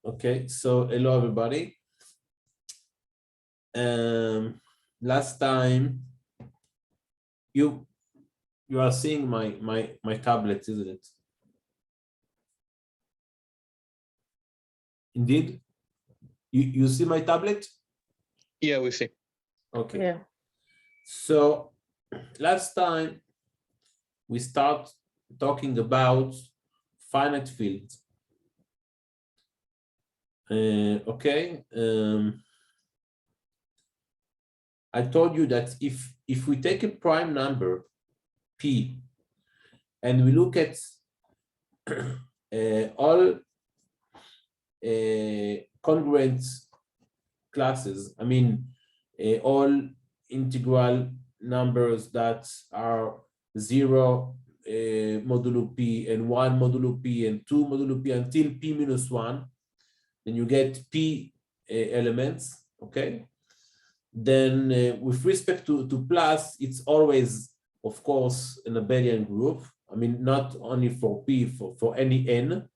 Okay, so hello everybody. Last time you are seeing my tablet, isn't it? Indeed, you see my tablet? Yeah, we see. Okay. Yeah. So last time we start talking about finite fields. Okay. I told you that if we take a prime number p and we look at all congruent classes, I mean all integral numbers that are 0 modulo p and 1 modulo p and 2 modulo p until p minus 1, then you get p elements, okay? Then with respect to plus, it's always, of course, an abelian group. I mean, not only for p, for any n,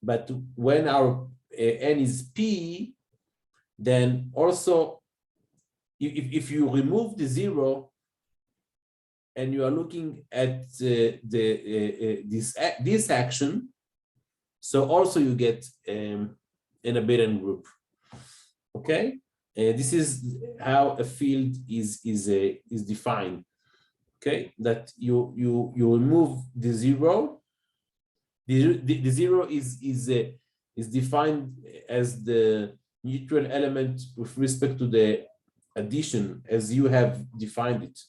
but when our n is p, then also, if you remove the 0 and you are looking at this action, so also you get an abelian group. Okay, this is how a field is defined. Okay, that you remove the 0. The 0 is defined as the neutral element with respect to the addition as you have defined it.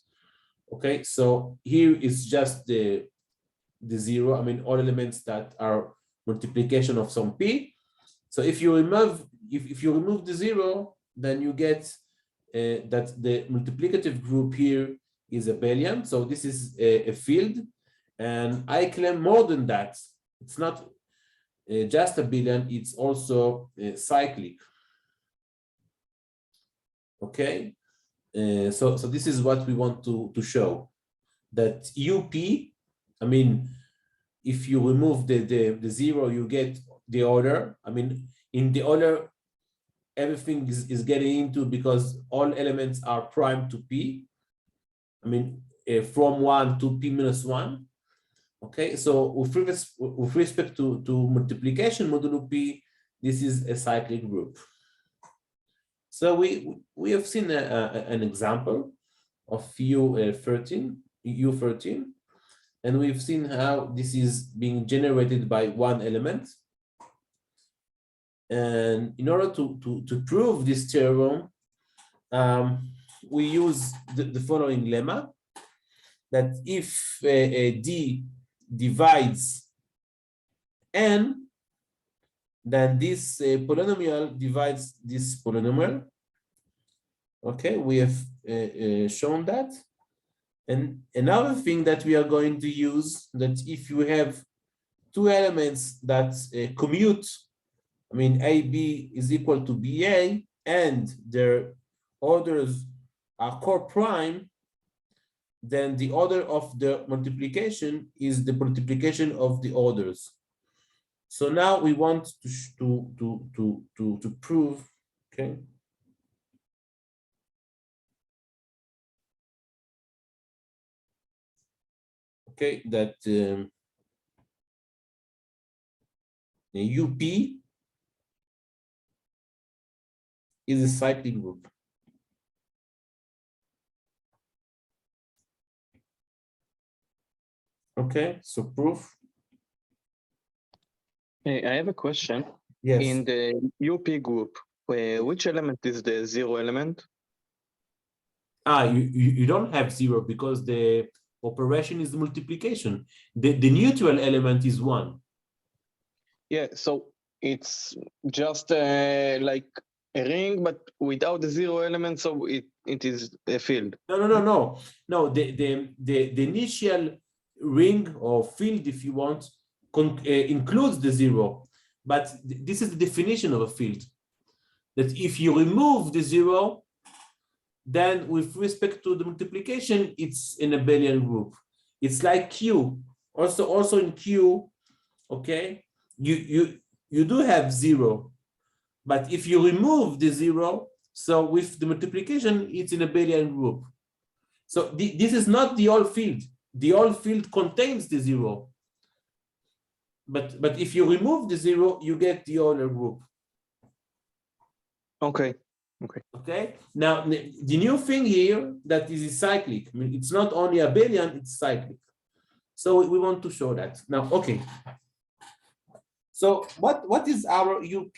Okay, so here is just the 0. I mean, all elements that are multiplication of some p. So if you remove the 0, then you get that the multiplicative group here is abelian. So this is a field, and I claim more than that. It's not just abelian; it's also cyclic. Okay, so this is what we want to show, that UP. I mean, if you remove the 0, you get the order. I mean, in the order, everything is getting into, because all elements are prime to p. I mean, from 1 to p minus 1. Okay, so with respect to multiplication modulo p, this is a cyclic group. So we have seen an example of U13, and we've seen how this is being generated by one element. And in order to prove this theorem, we use the following lemma, that if D divides n, then this polynomial divides this polynomial. Okay, we have shown that. And another thing that we are going to use, that if you have two elements that commute, I mean, AB is equal to BA, and their orders are core-prime, then the order of the multiplication is the multiplication of the orders. So now we want to prove, okay? Okay, that the UP is a cyclic group. Okay, so proof. Hey, I have a question. Yes. In the UP group, which element is the 0 element? You don't have 0 because the operation is multiplication. The neutral element is 1. Yeah, so it's just like a ring, but without the 0 element, so it is a field. No. The initial ring or field, if you want, includes the 0, but this is the definition of a field. That if you remove the 0, then with respect to the multiplication, it's an abelian group. It's like Q. Also in Q, okay, you do have 0. But if you remove the 0, so with the multiplication, it's in abelian group. So this is not the whole field. The whole field contains the 0. But if you remove the 0, you get the Euler group. Okay. Okay. Now the new thing here that is cyclic. I mean, it's not only abelian, it's cyclic. So we want to show that. Now, okay. So what is our UP?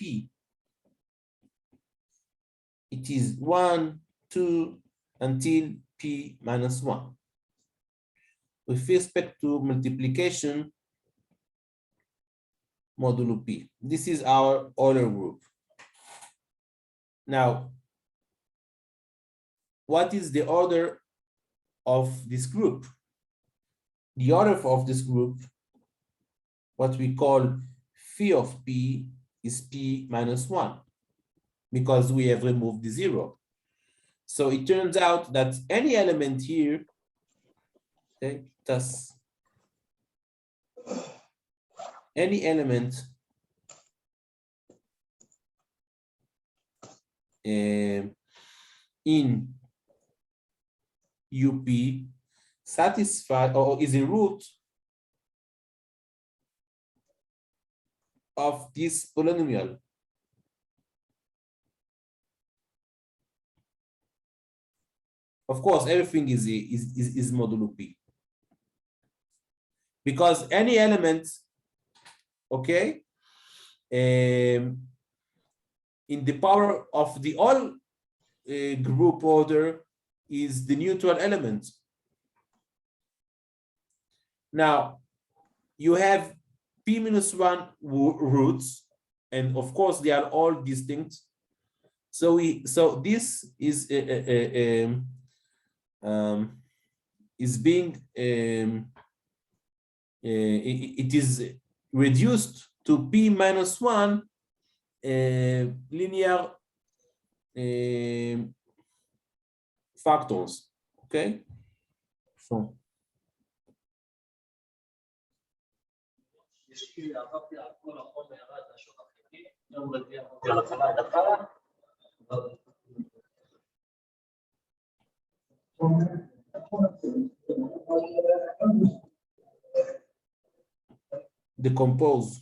It is 1, 2, until p minus 1. With respect to multiplication modulo p. This is our Euler group. Now, what is the order of this group? The order of this group, what we call phi of p, is p minus 1, because we have removed the 0. So it turns out that any element here, okay, thus any element in UP satisfy or is a root of this polynomial. Of course, everything is modulo p. Because any element, okay, in the power of the all group order is the neutral element. Now, you have p minus 1 roots, and of course they are all distinct. So this is being it is reduced to p minus 1 linear factors. Okay, so decompose.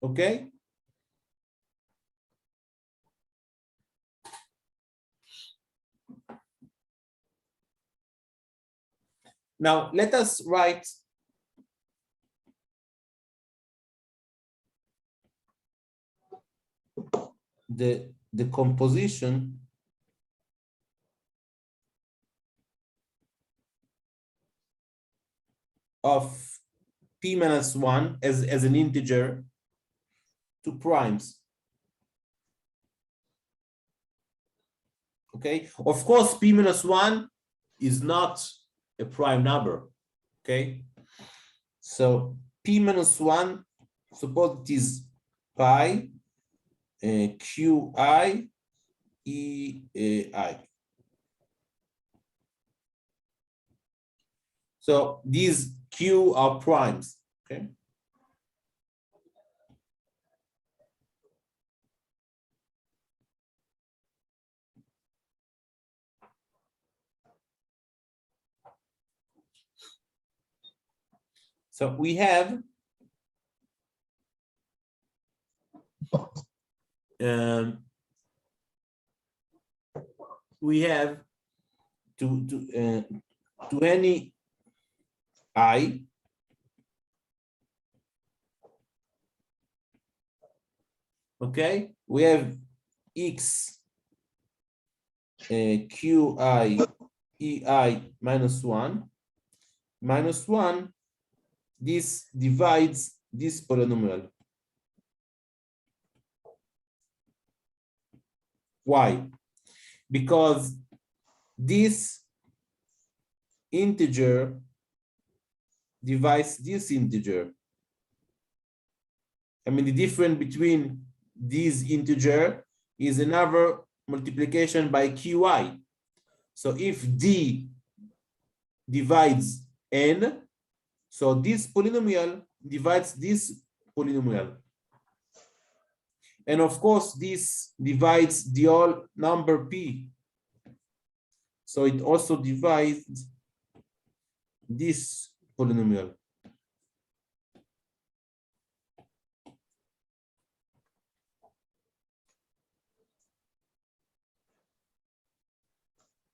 Okay. Now let us write the composition of p minus 1 as an integer to primes. Okay, of course, p minus 1 is not a prime number. Okay, so p minus 1, suppose it is pi qi ei. So these q are primes. Okay. So we have to any I, okay, we have x qi ei minus 1, this divides this polynomial. Why? Because this integer divides this integer. I mean, the difference between these integer is another multiplication by qi. So if d divides n, so this polynomial divides this polynomial. And of course, this divides the whole number p. So it also divides this polynomial.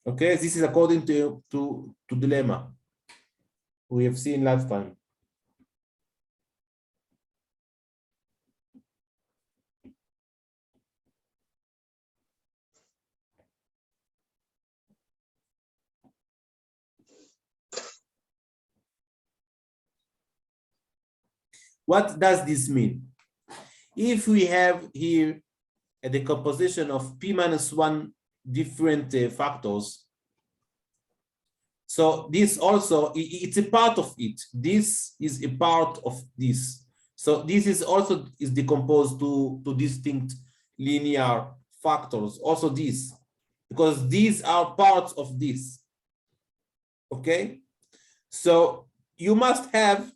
Okay, this is according to the lemma we have seen last time. What does this mean? If we have here a decomposition of p minus 1 different factors, so this also, it's a part of it. This is a part of this. So this is also is decomposed to distinct linear factors, also this, because these are parts of this. Okay, so you must have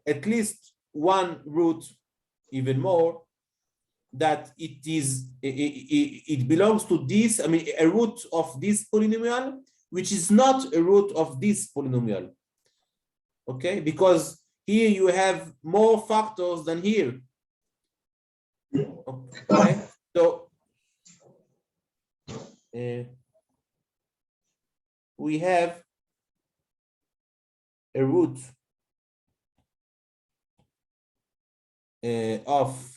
at least one root, even more, that it belongs to this, I mean, a root of this polynomial, which is not a root of this polynomial. Okay, because here you have more factors than here. Okay, so we have a root of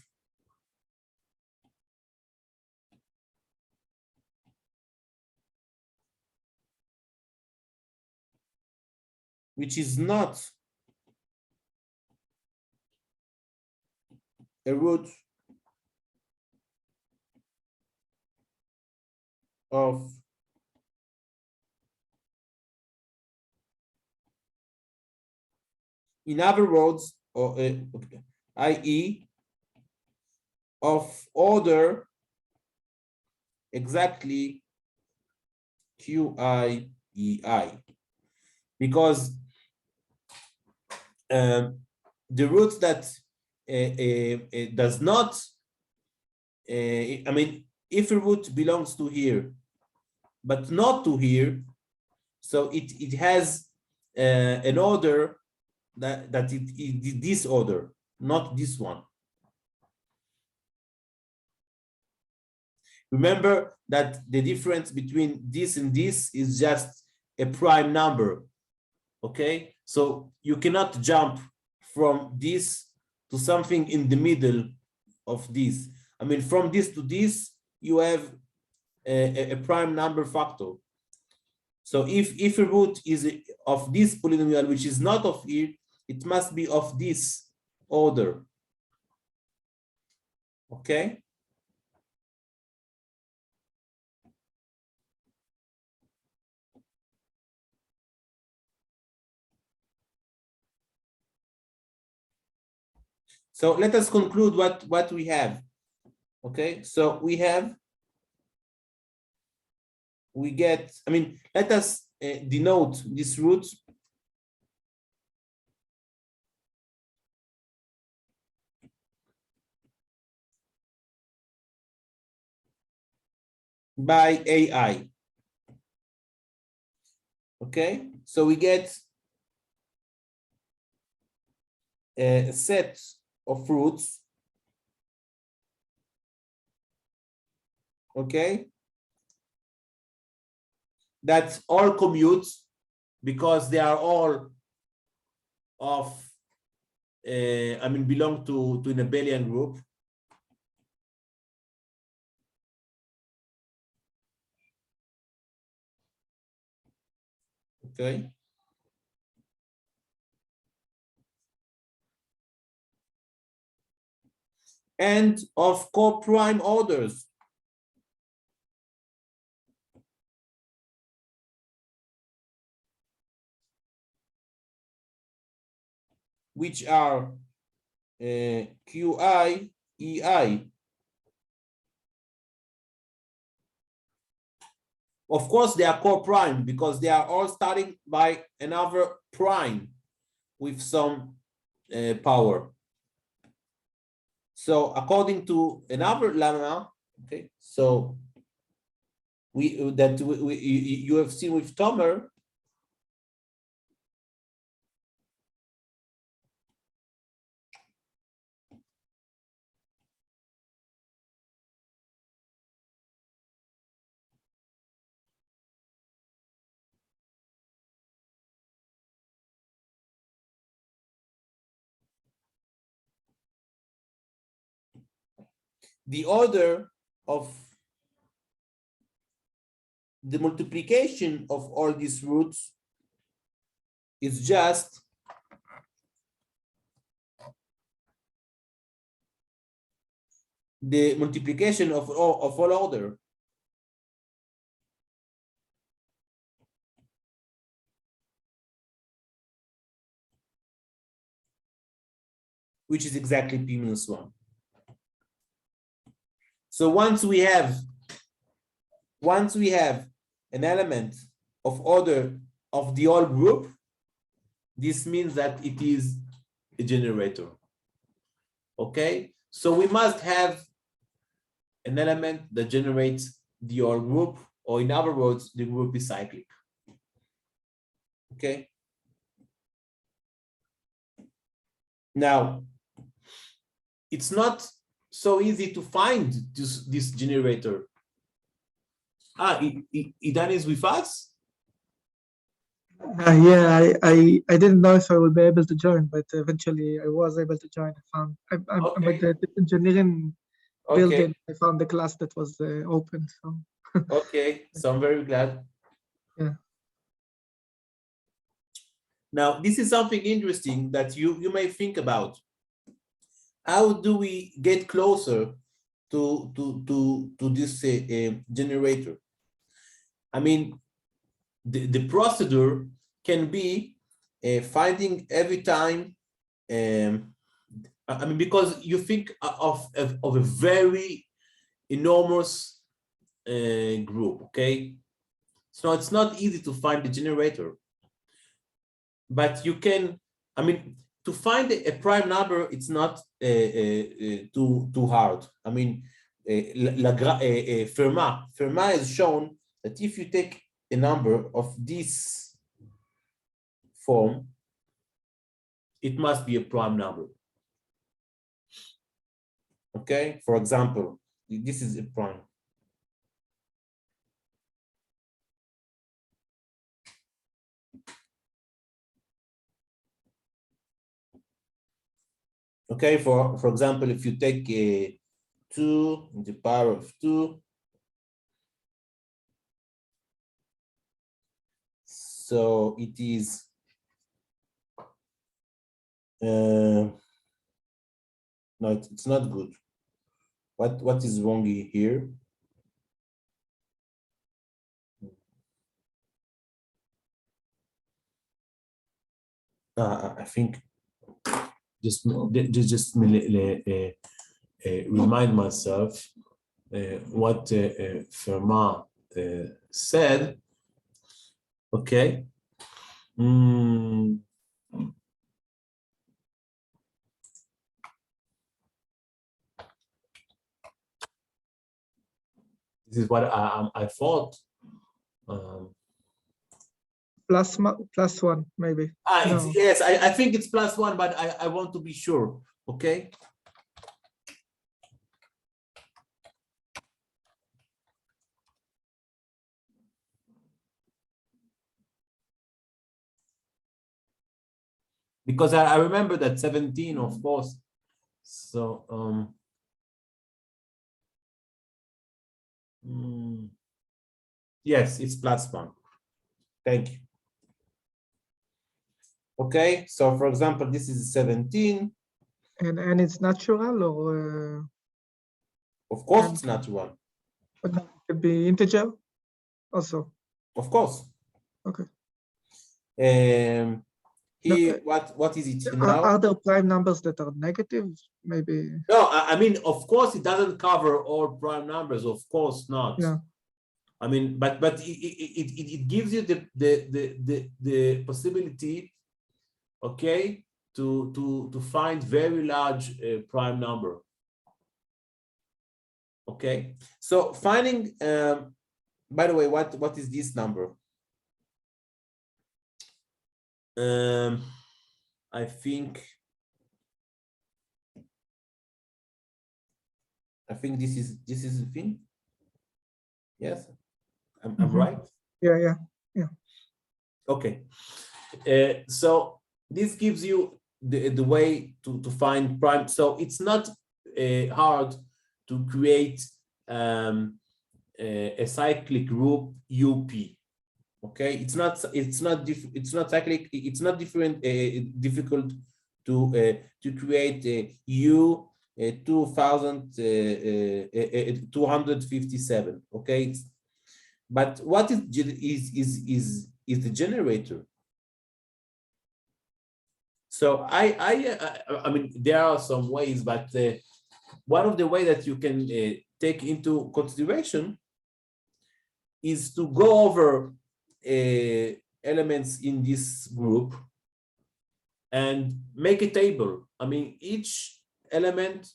which is not a root of in other words, or i.e. of order exactly QIEI, because the root that does not, I mean, if a root belongs to here, but not to here, so it has an order that it is this order, not this one. Remember that the difference between this and this is just a prime number, okay? So you cannot jump from this to something in the middle of this. I mean, from this to this, you have a prime number factor. So if a root is of this polynomial, which is not of here, it must be of this order, okay? So let us conclude what we have. Okay, so we get, I mean, let us denote this root by AI. Okay, so we get a set of roots, okay, that all commute because they are all of, I mean, belong to an abelian group. Okay. And of coprime orders. Which are QI, EI. Of course, they are co-prime because they are all starting by another prime with some power. So according to another lemma, okay, so you have seen with Tomer, the order of the multiplication of all these roots is just the multiplication of all order. Which is exactly p minus 1. So once we have an element of order of the whole group, this means that it is a generator. Okay, so we must have an element that generates the whole group, or in other words, the group is cyclic. Okay. Now, it's not so easy to find this generator. Idan is with us? Yeah, I didn't know if I would be able to join, but eventually I was able to join. I'm at the engineering building. I found the class that was open. So. Okay, so I'm very glad. Yeah. Now, this is something interesting that you may think about. How do we get closer to this generator? I mean, the procedure can be finding every time. I mean, because you think of a very enormous group, okay? So it's not easy to find the generator, but you can. I mean, to find a prime number, it's not too hard. I mean, Fermat has shown that if you take a number of this form, it must be a prime number. Okay, for example, this is a prime. Okay, for example, if you take a 2 in the power of 2, so it is no, it's not good. What is wrong here? I think just remind myself what Fermat said. Okay. This is what I thought. Plus 1, maybe. No. Yes, I think it's plus 1, but I want to be sure. Okay. Because I remember that 17, of course. So yes, it's plus 1. Thank you. Okay, so for example, this is 17. And it's natural, or? Of course, it's natural. But it could be integer also. Of course. Okay. here, what is it now? Are there prime numbers that are negative? Maybe. No, I mean, of course, it doesn't cover all prime numbers. Of course not. Yeah. I mean, but it gives you the possibility, okay, to find very large prime number. Okay, so finding. By the way, what is this number? I think this is the thing. Yes, I'm right. Yeah. Okay, so this gives you the way to find prime. So it's not hard to create a cyclic group UP. Okay, it's not cyclic. It's not difficult to create a U 257. Okay, but what is the generator? So I mean, there are some ways, but one of the ways that you can take into consideration is to go over elements in this group and make a table. I mean, each element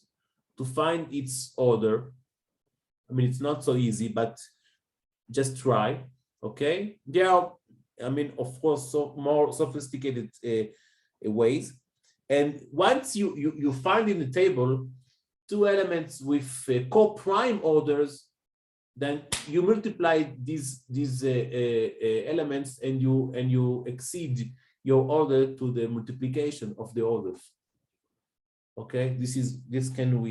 to find its order. I mean, it's not so easy, but just try. Okay, there are, I mean, of course, so more sophisticated ways. And once you find in the table two elements with co-prime orders, then you multiply these elements and you exceed your order to the multiplication of the orders. Okay, this can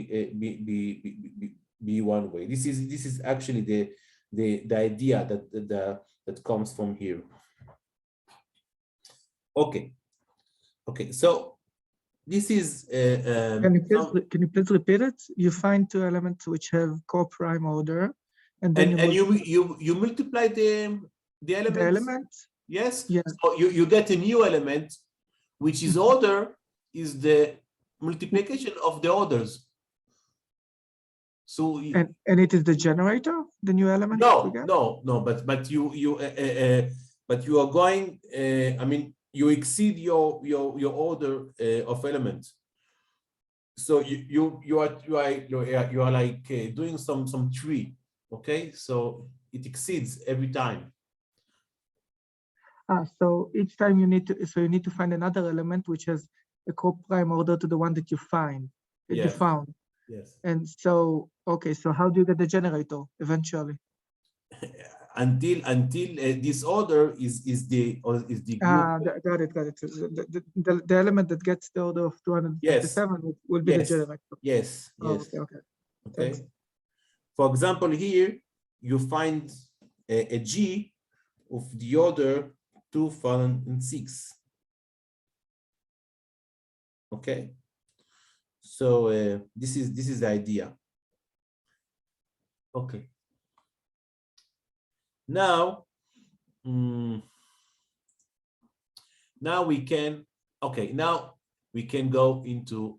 be one way. This is actually the idea that comes from here. Okay, so this is Can you please repeat it? You find two elements which have co-prime order, and then you multiply the elements. The element? Yes. Yeah. So you get a new element, which is order is the multiplication of the orders. So and it is the generator, the new element. No. But you are going. I mean, you exceed your order of elements. So you are like doing some tree. Okay, so it exceeds every time. So each time you need to find another element which has a co-prime order to the one that you find. That you found. Yes. And so, okay, so how do you get the generator eventually? Until this order is the group. Got it. The element that gets the order of 257 will be the generator. Yes. Okay. Thanks. For example, here you find a G of the order 2006. Okay. So this is the idea. Okay. Now we can go into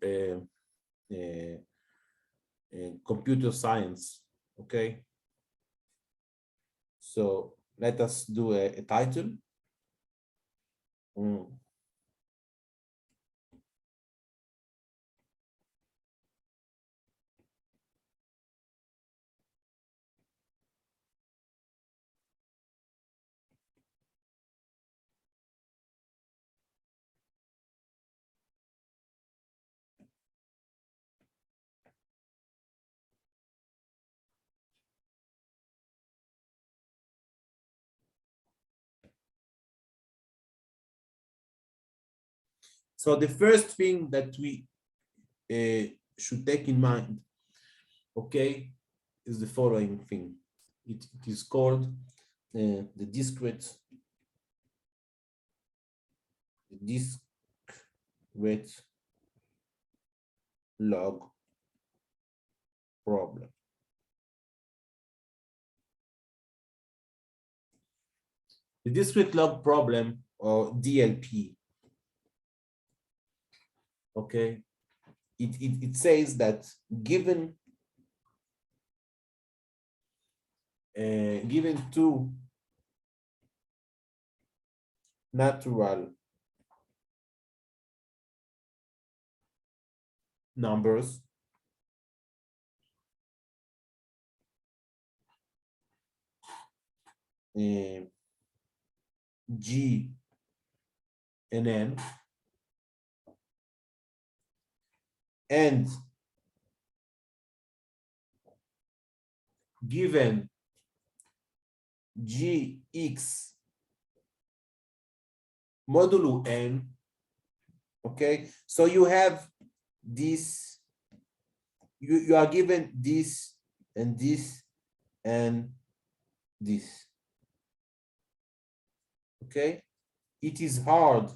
computer science. Okay. So let us do a title. So the first thing that we should take in mind, okay, is the following thing. It is called the discrete log problem. The discrete log problem, or DLP, okay, it says that given given two natural numbers, G and N, and given Gx modulo N, okay, so you have this, you are given this and this and this, okay. It is hard.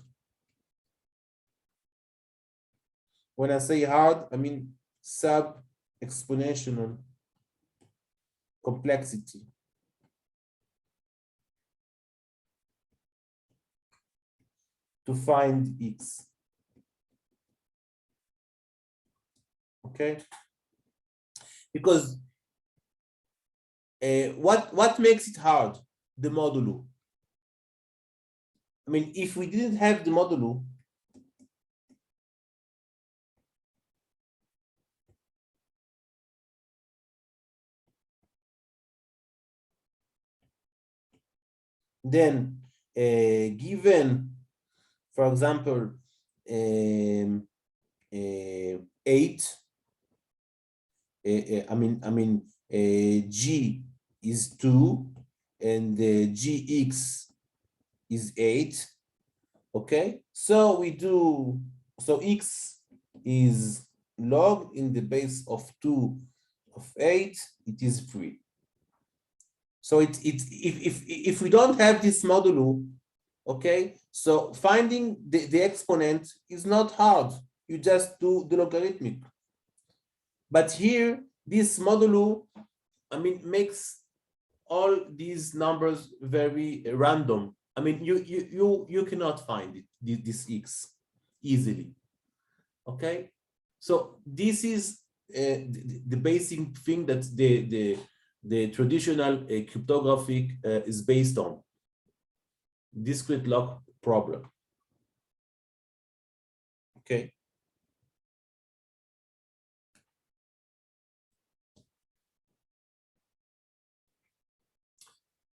When I say hard, I mean sub-exponential complexity. To find X, okay? Because what makes it hard? The modulo. I mean, if we didn't have the modulo, then given, for example, 8, G is 2 and Gx is 8, okay? So we do, so X is log in the base of 2 of 8, it is 3. So if we don't have this modulo, okay, so finding the exponent is not hard. You just do the logarithmic. But here, this modulo, I mean, makes all these numbers very random. I mean, you cannot find it, this X easily. Okay, so this is the basic thing that the traditional cryptographic is based on, discrete log problem. Okay.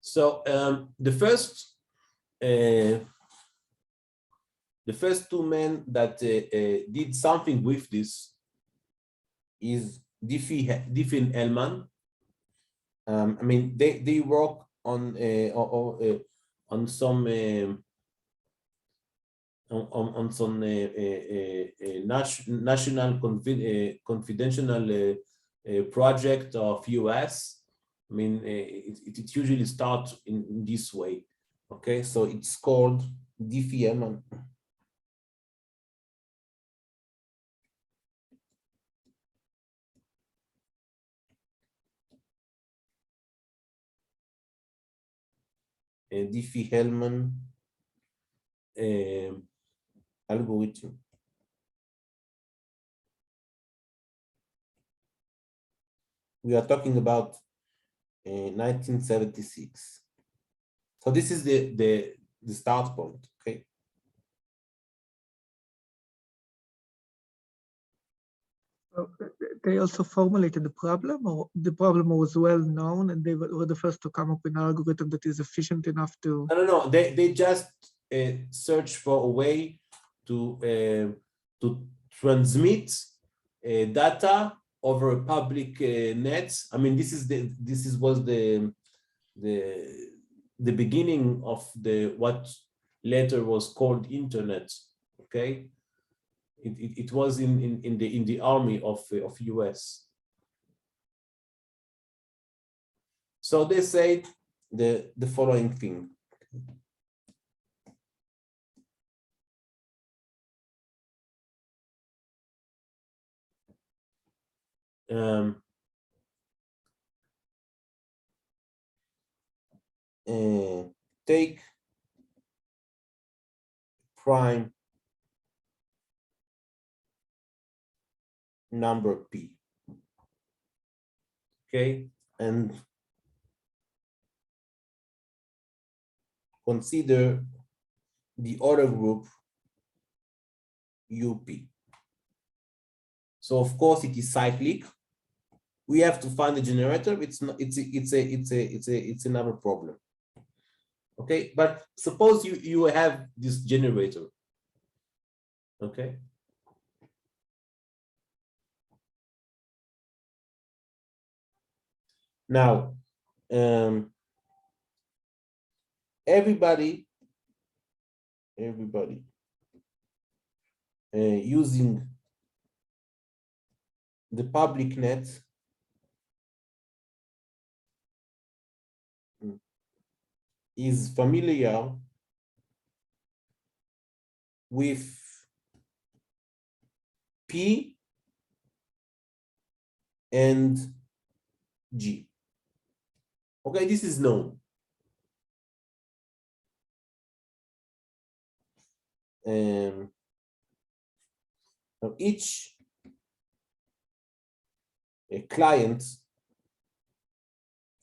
So the first two men that did something with this is Diffie and Hellman. I mean, they work on some national confidential project of US. I mean, it usually starts in this way. Okay, so it's called Diffie Hellman. Diffie-Hellman algorithm. We are talking about 1976. So this is the start point, okay? They also formulated the problem, or the problem was well known and they were the first to come up with an algorithm that is efficient enough to... No, they just search for a way to transmit data over public nets. I mean, this was the beginning of what later was called internet. Okay, it was in the army of US. So they said the following thing. Take prime number P. Okay, and consider the other group UP. So of course it is cyclic. We have to find the generator. It's another problem. Okay, but suppose you have this generator. Okay. Now, everybody using the public net is familiar with P and G. Okay, this is known. Now each client,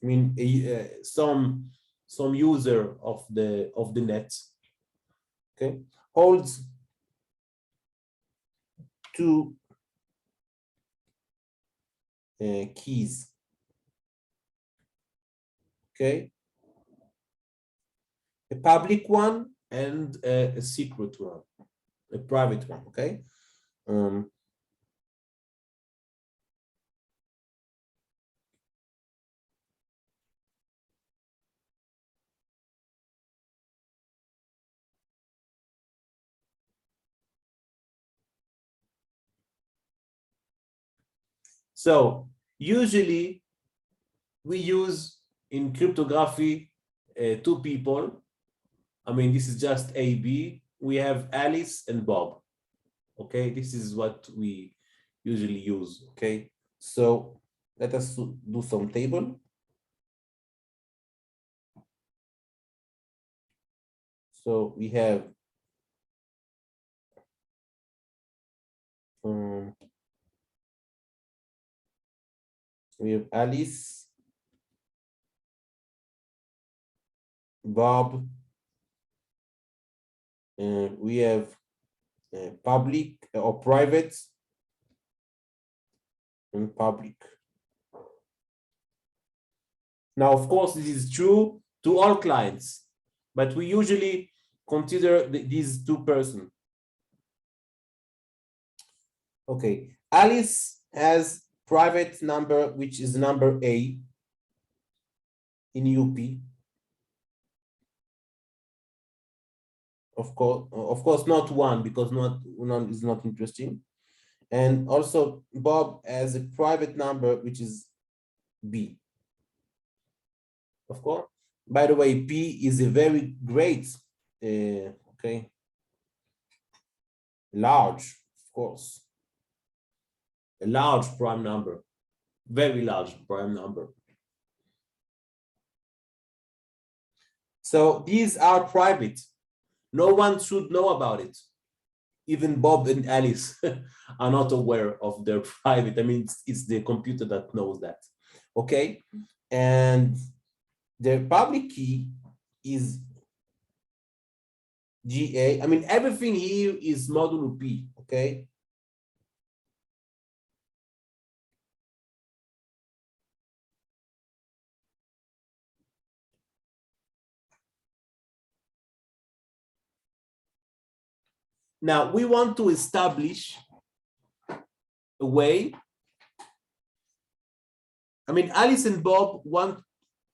I mean, some user of the net, okay, holds two keys. Okay, a public one and a secret one, a private one. Okay. So usually we use in cryptography two people. I mean, this is just A, B. We have Alice and Bob. Okay, this is what we usually use. Okay, so let us do some table. So we have Alice, Bob, we have public or private and public. Now, of course, this is true to all clients, but we usually consider these two persons. Okay, Alice has private number, which is number A in UP. Of course, not one, because one is not interesting. And also Bob has a private number, which is B. Of course, by the way, P is a very great, okay, large, of course, a large prime number, very large prime number. So these are private. No one should know about it. Even Bob and Alice are not aware of their private. I mean, it's the computer that knows that. Okay, and the public key is GA. I mean, everything here is modulo P. Okay. Now we want to establish a way. I mean, Alice and Bob want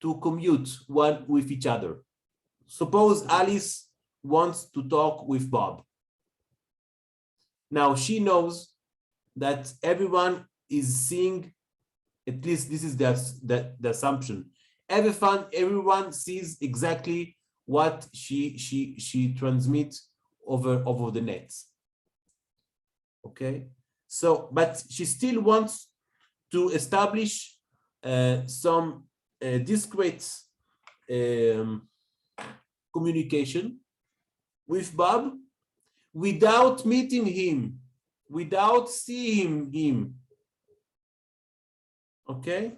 to commute one with each other. Suppose Alice wants to talk with Bob. Now she knows that everyone is seeing, at least this is the assumption. Everyone sees exactly what she transmits over the net. Okay, so but she still wants to establish some discrete communication with Bob without meeting him, without seeing him Okay.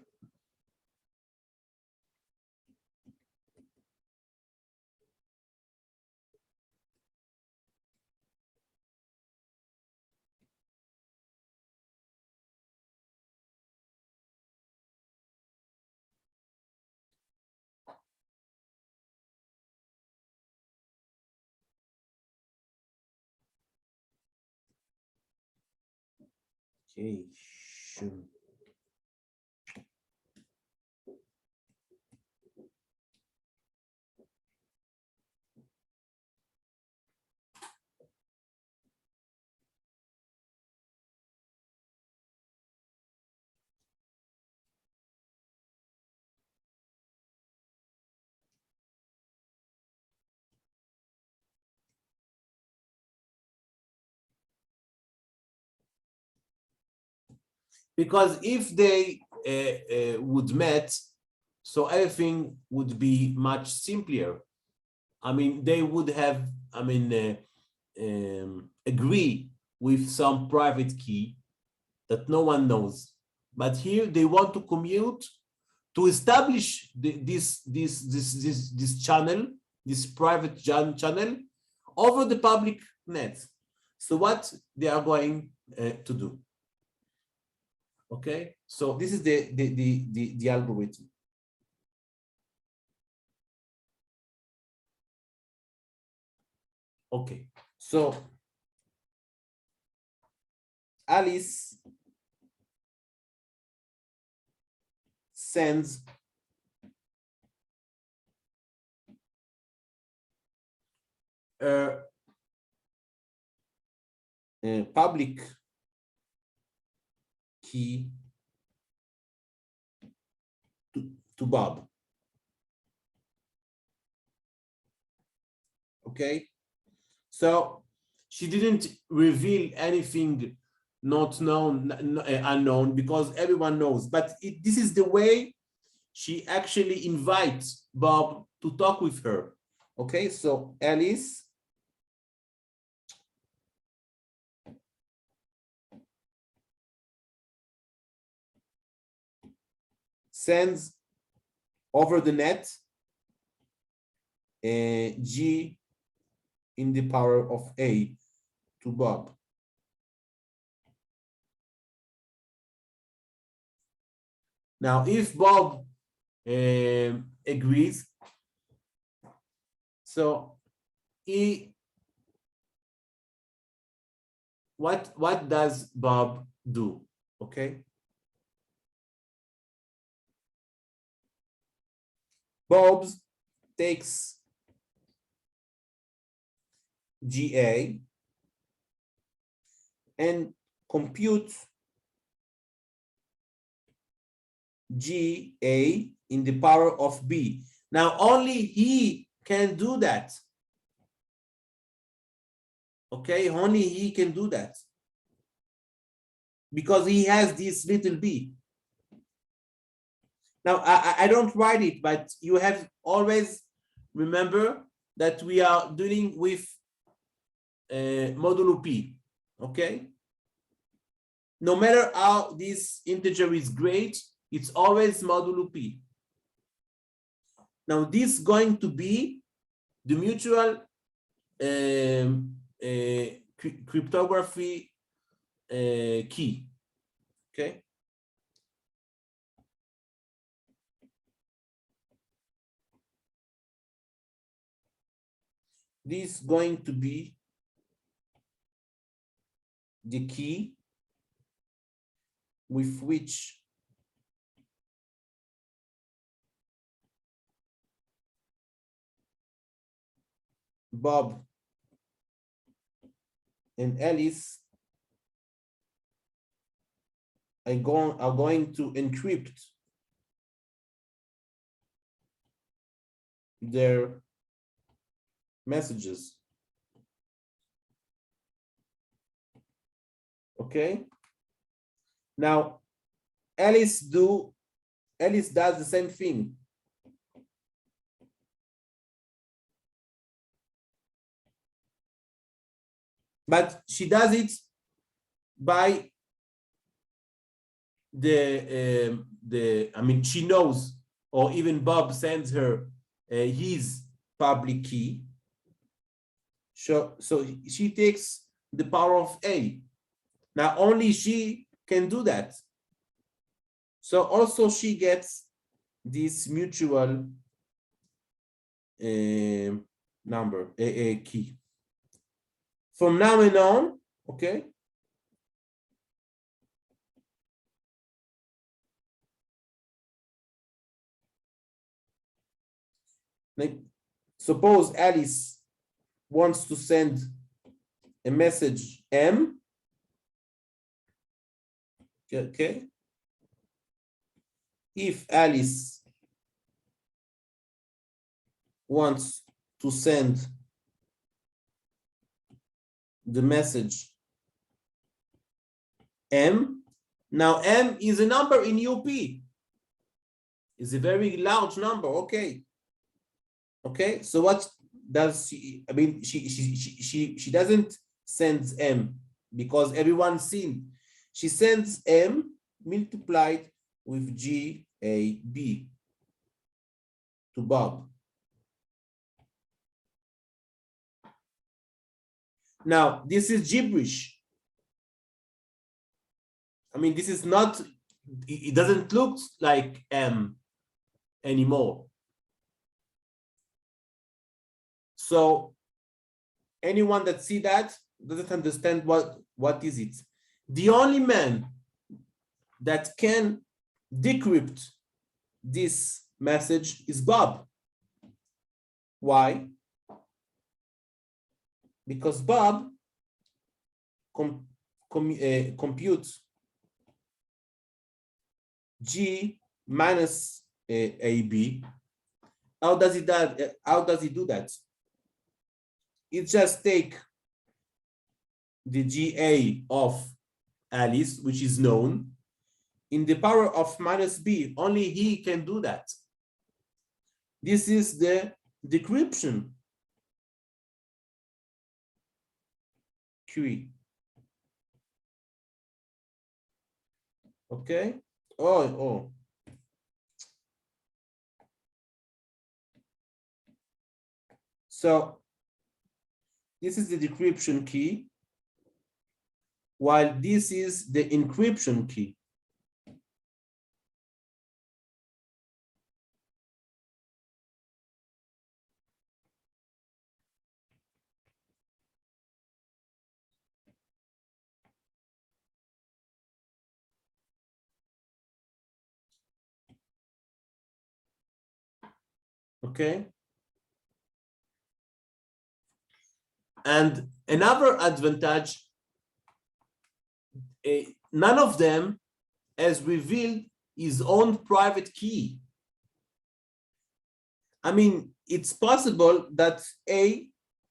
Okay. Sure. Because if they would met, so everything would be much simpler. I mean, they would have, I mean, agree with some private key that no one knows. But here they want to commute to establish this channel, this private channel over the public net. So what they are going to do? Okay, so this is the algorithm. Okay, so Alice sends a public key to Bob. Okay, so she didn't reveal anything not known, unknown, because everyone knows. But this is the way she actually invites Bob to talk with her. Okay, so Alice sends over the net G in the power of A to Bob. Now, if Bob agrees, so what does Bob do? Okay. Bob takes GA and computes GA in the power of B. Now, only he can do that. Okay, only he can do that because he has this little b. Now, I don't write it, but you have always remember that we are dealing with modulo p, okay? No matter how this integer is great, it's always modulo p. Now, this is going to be the mutual cryptography key, okay? This is going to be the key with which Bob and Alice are going to encrypt their messages. Okay. Now, Alice does the same thing. But she does it by she knows, or even Bob sends her his public key. So she takes the power of A. Now only she can do that. So also she gets this mutual number, a key. From now on, okay, like suppose Alice wants to send a message M, okay, if Alice wants to send the message M, now M is a number in UP, is a very large number, okay. Okay, so what does she, I mean, she doesn't send M because everyone's seen. She sends M multiplied with GAB to Bob. Now, this is gibberish. I mean, this is not, it doesn't look like M anymore. So anyone that see that doesn't understand what is it. The only man that can decrypt this message is Bob. Why? Because Bob computes G minus AB. How does he do that? It just take the GA of Alice, which is known, in the power of minus B. Only he can do that. This is the decryption key. Okay. Oh. So this is the decryption key, while this is the encryption key. Okay. And another advantage, none of them has revealed his own private key. I mean, it's possible that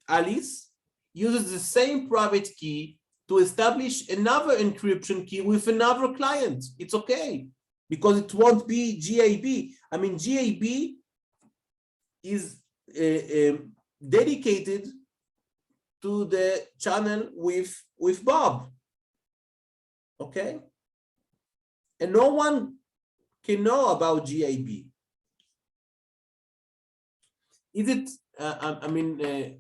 Alice uses the same private key to establish another encryption key with another client. It's okay, because it won't be GAB. I mean, GAB is dedicated to the channel with Bob, okay? And no one can know about GAB. Is it,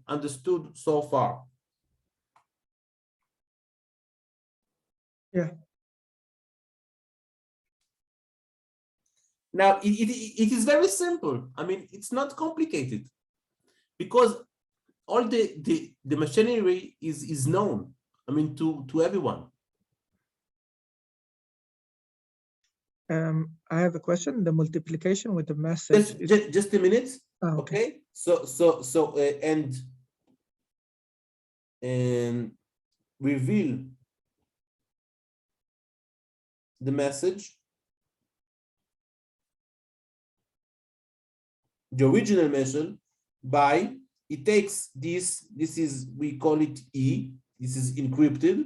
understood so far? Yeah. Now, it is very simple. I mean, it's not complicated, because all the machinery is known, I mean, to everyone. I have a question. The multiplication with the message. Just a minute. Oh, okay. So and reveal the message, the original message, by it takes this is, we call it E, this is encrypted.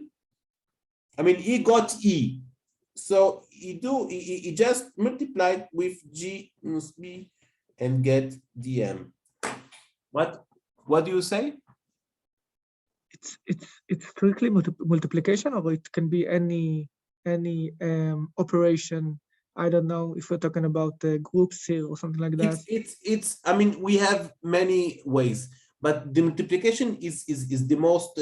I mean, he got E, so he just multiplied with G minus B and get DM. What do you say? It's strictly multiplication, or it can be any any operation. I don't know if we're talking about groups here or something like that. It's I mean, we have many ways, but the multiplication is the most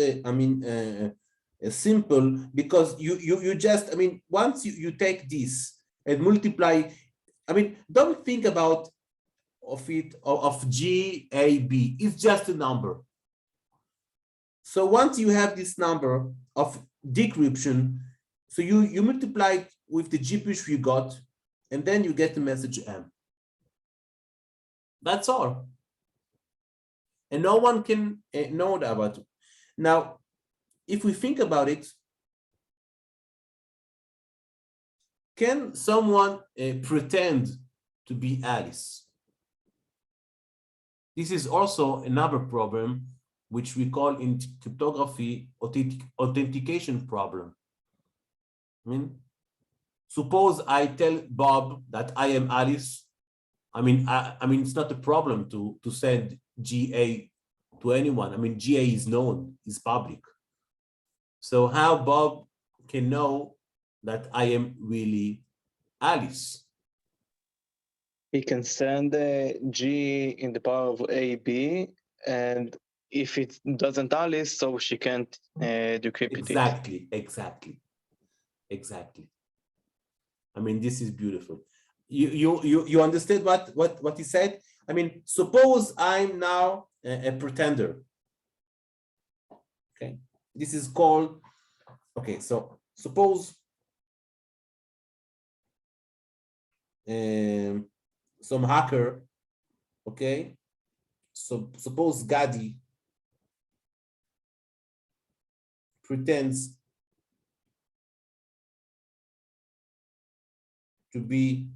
simple, because you just, I mean, once you take this and multiply, I mean, don't think about of GAB. It's just a number. So once you have this number of decryption, so you multiply it with the GPUs you got, and then you get the message M. That's all. And no one can know that about it. Now, if we think about it, can someone pretend to be Alice? This is also another problem, which we call in cryptography authentication problem. I mean, suppose I tell Bob that I am Alice. I mean, it's not a problem to send GA to anyone. I mean, GA is known, is public. So how Bob can know that I am really Alice? He can send G in the power of AB, and if it doesn't Alice, so she can't decrypt it. Exactly. I mean, this is beautiful. You understand what he said? I mean, suppose I'm now a pretender. Okay, this is called, okay, so suppose some hacker, okay, so suppose Gadi pretends to be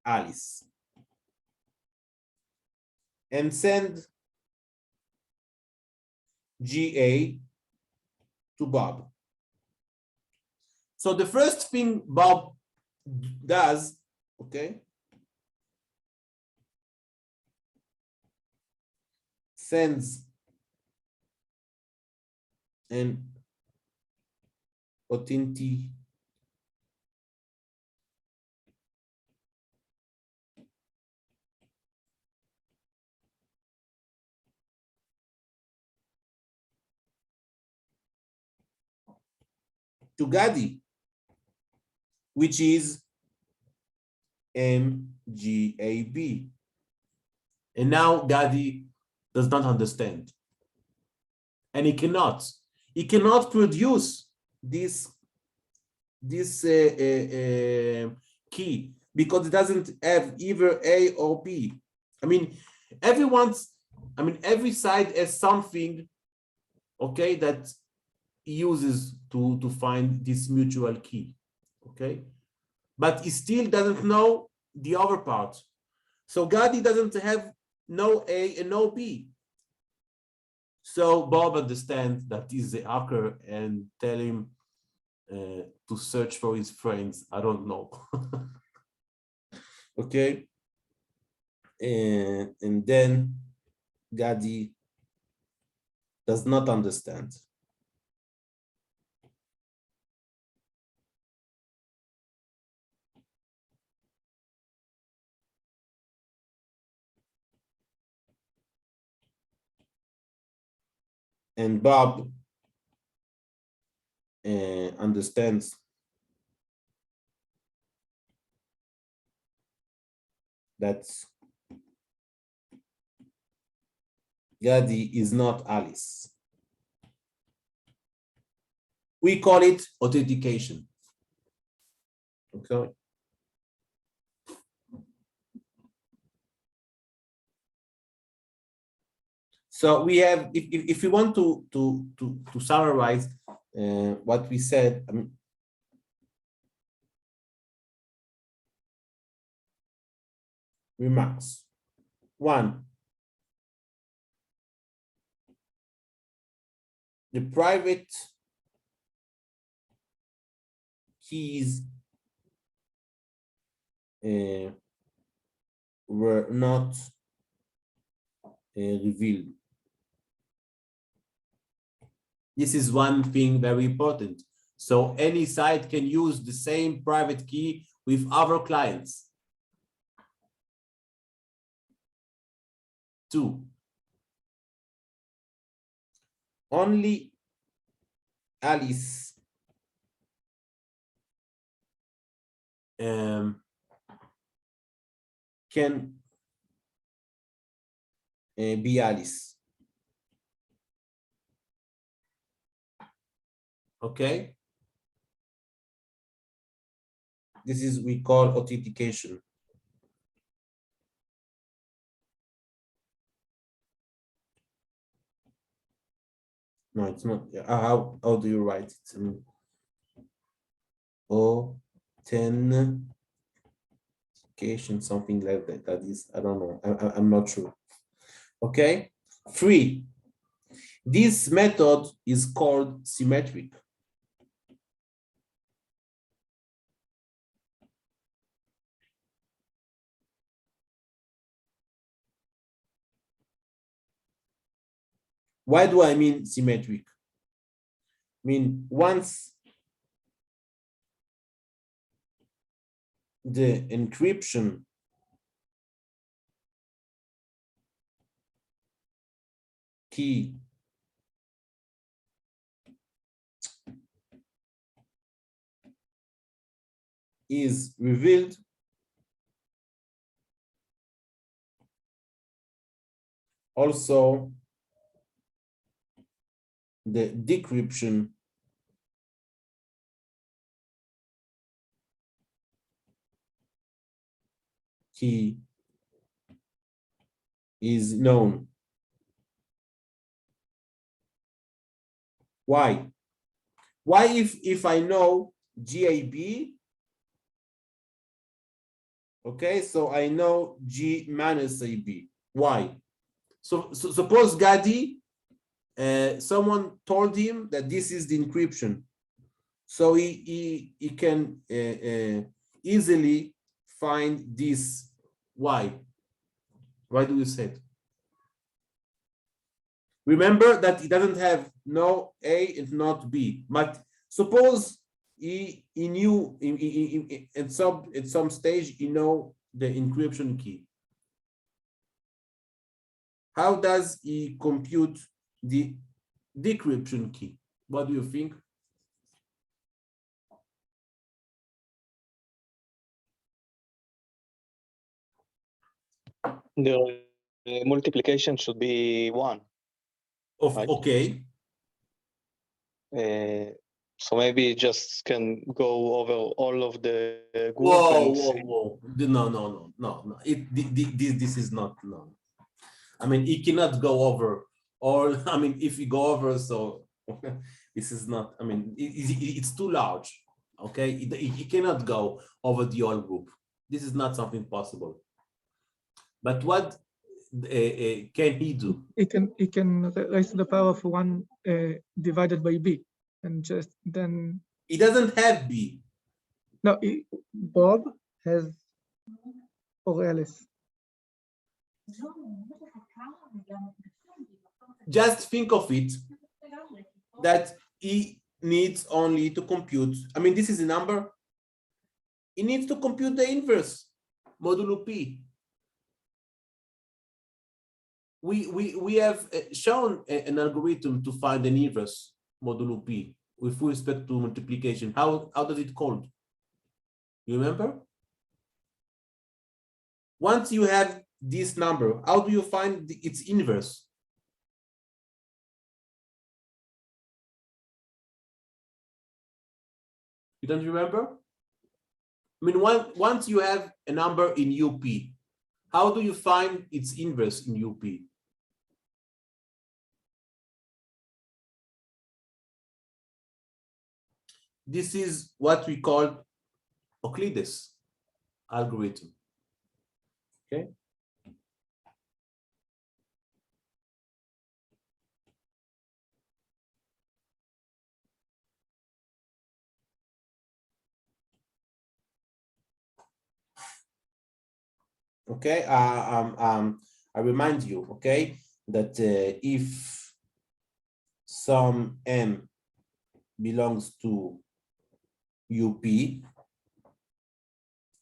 Alice and send GA to Bob. So the first thing Bob does, okay, sends an authentication to Gadi, which is MGAB. And now Gadi does not understand. And he cannot produce this key, because it doesn't have either A or B. I mean, every side has something, okay, that uses to find this mutual key, okay? But he still doesn't know the other part. So Gadi doesn't have no A and no B. So Bob understands that he's a hacker and tell him to search for his friends. I don't know. Okay. And then Gadi does not understand. And Bob understands that Gadi is not Alice. We call it authentication. Okay. So we have, if you want to summarize what we said, I mean, remarks. One, the private keys were not revealed. This is one thing very important. So any site can use the same private key with other clients. 2, only Alice can be Alice. Okay. This is we call authentication. No, it's not. How do you write it? I mean, authentication, something like that. That is, I don't know. I'm not sure. Okay. 3. This method is called symmetric. Why do I mean symmetric? I mean, once the encryption key is revealed, also the decryption key is known. Why? Why if I know GAB, okay, so I know G minus AB. Why? So suppose Gadi, someone told him that this is the encryption. So he can easily find this. Why? Why do you say it? Remember that it doesn't have no A and not B. But suppose he knew at some stage he know the encryption key. How does he compute the decryption key? What do you think? The multiplication should be 1. Right. Okay. So maybe it just can go over all of the group. Whoa. No. This is not, no. I mean, it cannot go over all, I mean, if you go over, so this is not, I mean, it's too large, okay? It cannot go over the whole group. This is not something possible. But what can he do? He can raise to the power of 1 divided by B, and just then. He doesn't have B. No, Bob has or Alice. Just think of it that he needs only to compute. I mean, this is a number. He needs to compute the inverse modulo P. We have shown an algorithm to find an inverse modulo P with respect to multiplication. How does it called? You remember? Once you have this number, how do you find its inverse? You don't remember? I mean, once you have a number in UP, how do you find its inverse in UP? This is what we call Euclides algorithm. Okay. Okay. I remind you, okay, that if some M belongs to UP.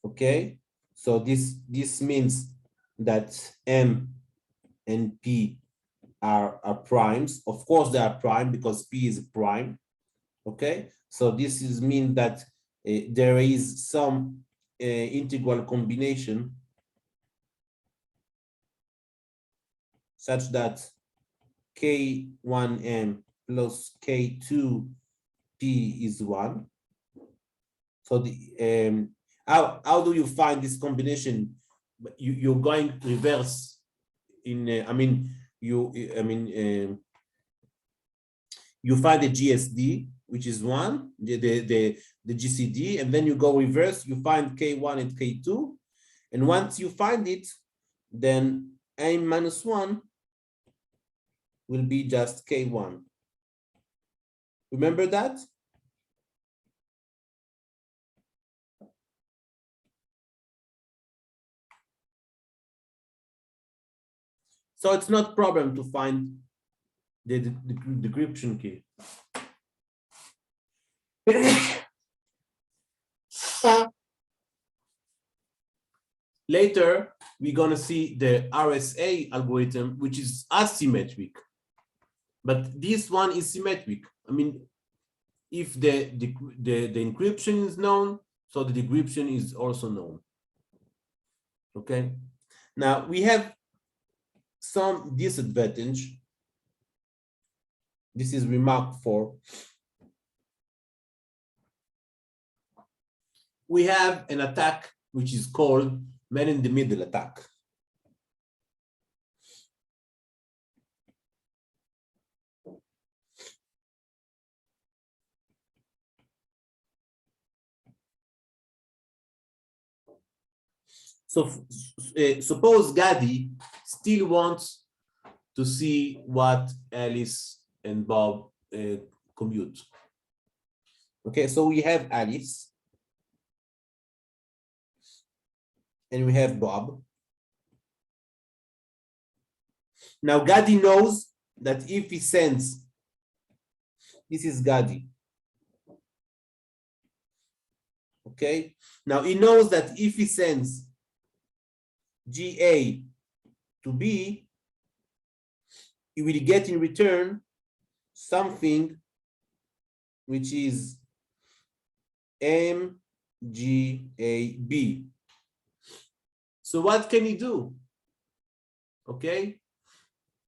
Okay, so this means that M and P are primes. Of course, they are prime because P is a prime. Okay, so this is mean that there is some integral combination such that K1M plus K2P is 1. So the how do you find this combination? You're going reverse in you find the GSD, which is 1, the GCD, and then you go reverse, you find K1 and K2, and once you find it, then M minus 1 will be just K1. Remember that? So it's not problem to find the decryption key. Later, we're gonna see the RSA algorithm, which is asymmetric, but this one is symmetric. I mean, if the encryption is known, so the decryption is also known. Okay, now we have some disadvantage. This is remark 4. We have an attack which is called man-in-the-middle attack. So suppose Gadi still wants to see what Alice and Bob commute. Okay, so we have Alice and we have Bob. Now Gadi knows that if he sends, this is Gadi. Okay, now he knows that if he sends GA to B, he will get in return something which is MGAB. So what can he do? Okay,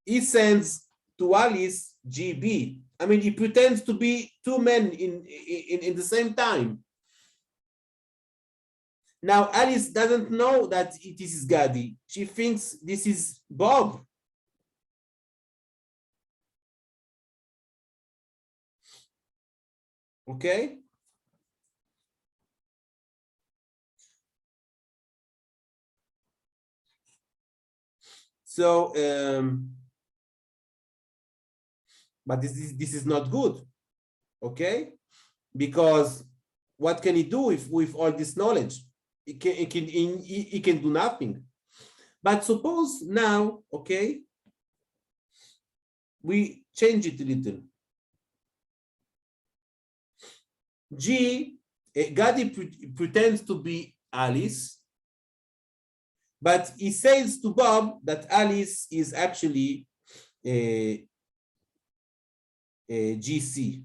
he sends to Alice GB. I mean, he pretends to be two men in the same time. Now Alice doesn't know that this is Gadi. She thinks this is Bob. Okay. So, but this is not good, okay? Because what can he do with all this knowledge? He can do nothing. But suppose now, okay, we change it a little. Gadi pretends to be Alice, but he says to Bob that Alice is actually a GC.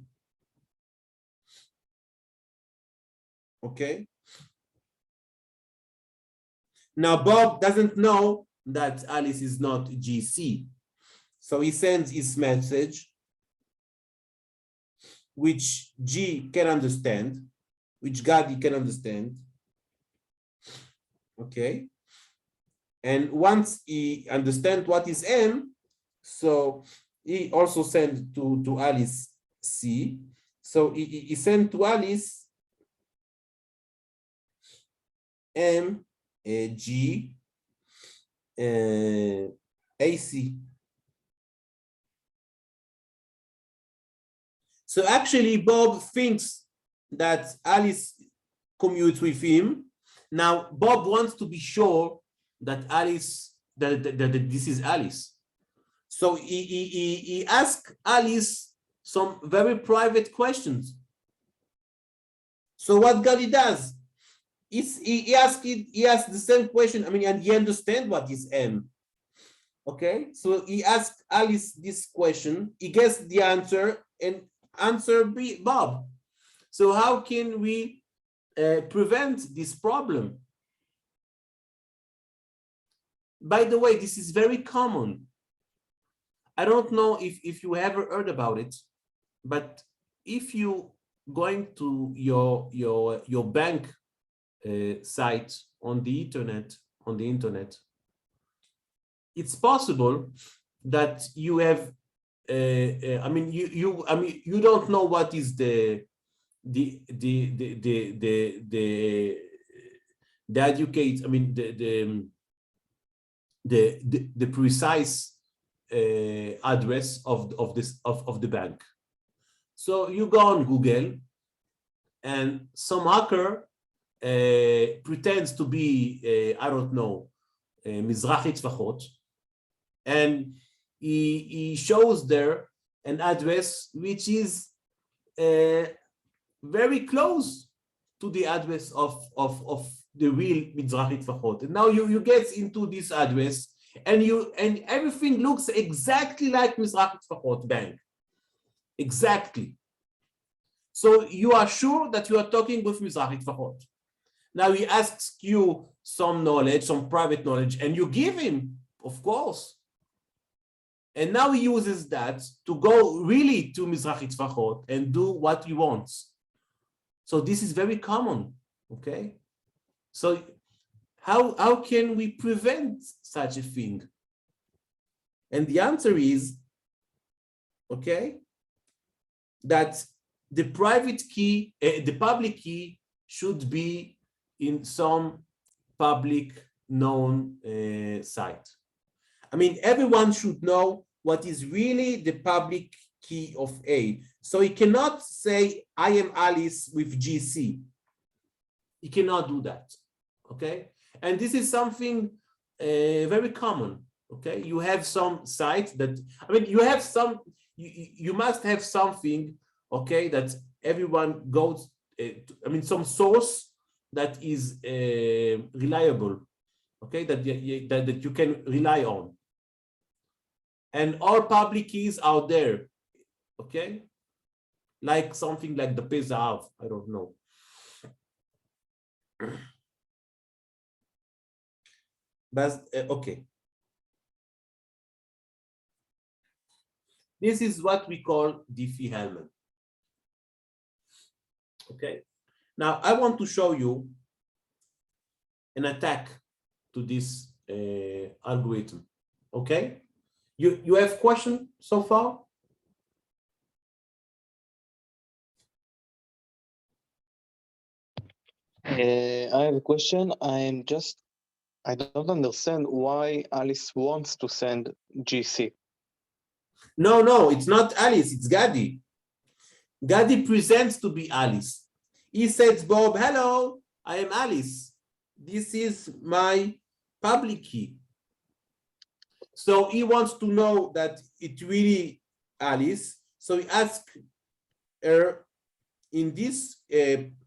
Okay. Now Bob doesn't know that Alice is not GC. So he sends his message, which G can understand, which Gadi can understand. Okay. And once he understands what is M, so he also sent to Alice C. So he sent to Alice M, G, AC. So actually, Bob thinks that Alice commutes with him. Now, Bob wants to be sure that Alice, that this is Alice. So he asked Alice some very private questions. So what Gadi does is he asks the same question. I mean, and he understands what is M. Okay, so he asks Alice this question, he gets the answer, and answer B, Bob. So how can we prevent this problem? By the way, this is very common. I don't know if you ever heard about it, but if you going to your bank site on the internet, it's possible that you have I mean you don't know what is the educate, I mean the precise address of the bank. So you go on Google, and some hacker pretends to be I don't know, Mizrahi Tzfachot, and he shows there an address which is very close to the address of the real Mizrahi Tzfachot. And now you get into this address, and everything looks exactly like Mizrahi Tzfachot bank. Exactly. So you are sure that you are talking with Mizrahi Tzfachot. Now he asks you some knowledge, some private knowledge, and you give him, of course. And now he uses that to go really to Mizrahi Tzfachot and do what he wants. So this is very common, okay? So how can we prevent such a thing? And the answer is, okay, that the private key, the public key should be in some public known site. I mean, everyone should know what is really the public key of A. So he cannot say, I am Alice with GC. He cannot do that, okay? And this is something very common, okay? You have some site that, I mean, you have some, you must have something, okay, that everyone goes, I mean, some source that is reliable, okay, that you can rely on. And all public keys are there, okay? Like something like the Pezav, I don't know. But, okay. This is what we call Diffie-Hellman. Okay. Now I want to show you an attack to this algorithm. Okay. You have question so far? I have a question. I don't understand why Alice wants to send GC. No, it's not Alice, it's Gadi. Gadi presents to be Alice. He says, Bob, hello, I am Alice. This is my public key. So he wants to know that it's really Alice. So he asks her in this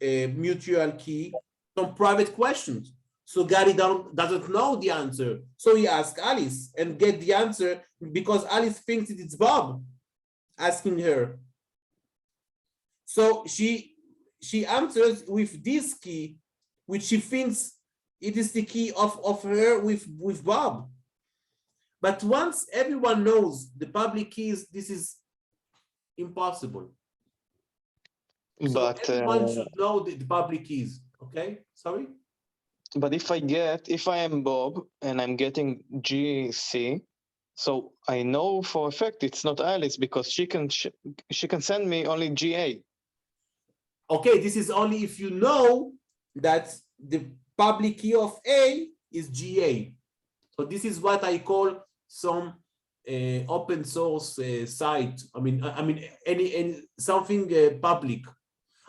mutual key some private questions. So Gadi doesn't know the answer. So he asks Alice and get the answer because Alice thinks it's Bob asking her. So she answers with this key, which she thinks it is the key of her with Bob. But once everyone knows the public keys, this is impossible. But so everyone should know the public keys. Okay, sorry. But if I am Bob and I'm getting GC, so I know for a fact it's not Alice because she can send me only GA. Okay, this is only if you know that the public key of A is GA. So this is what I call some open source site. I mean any something public.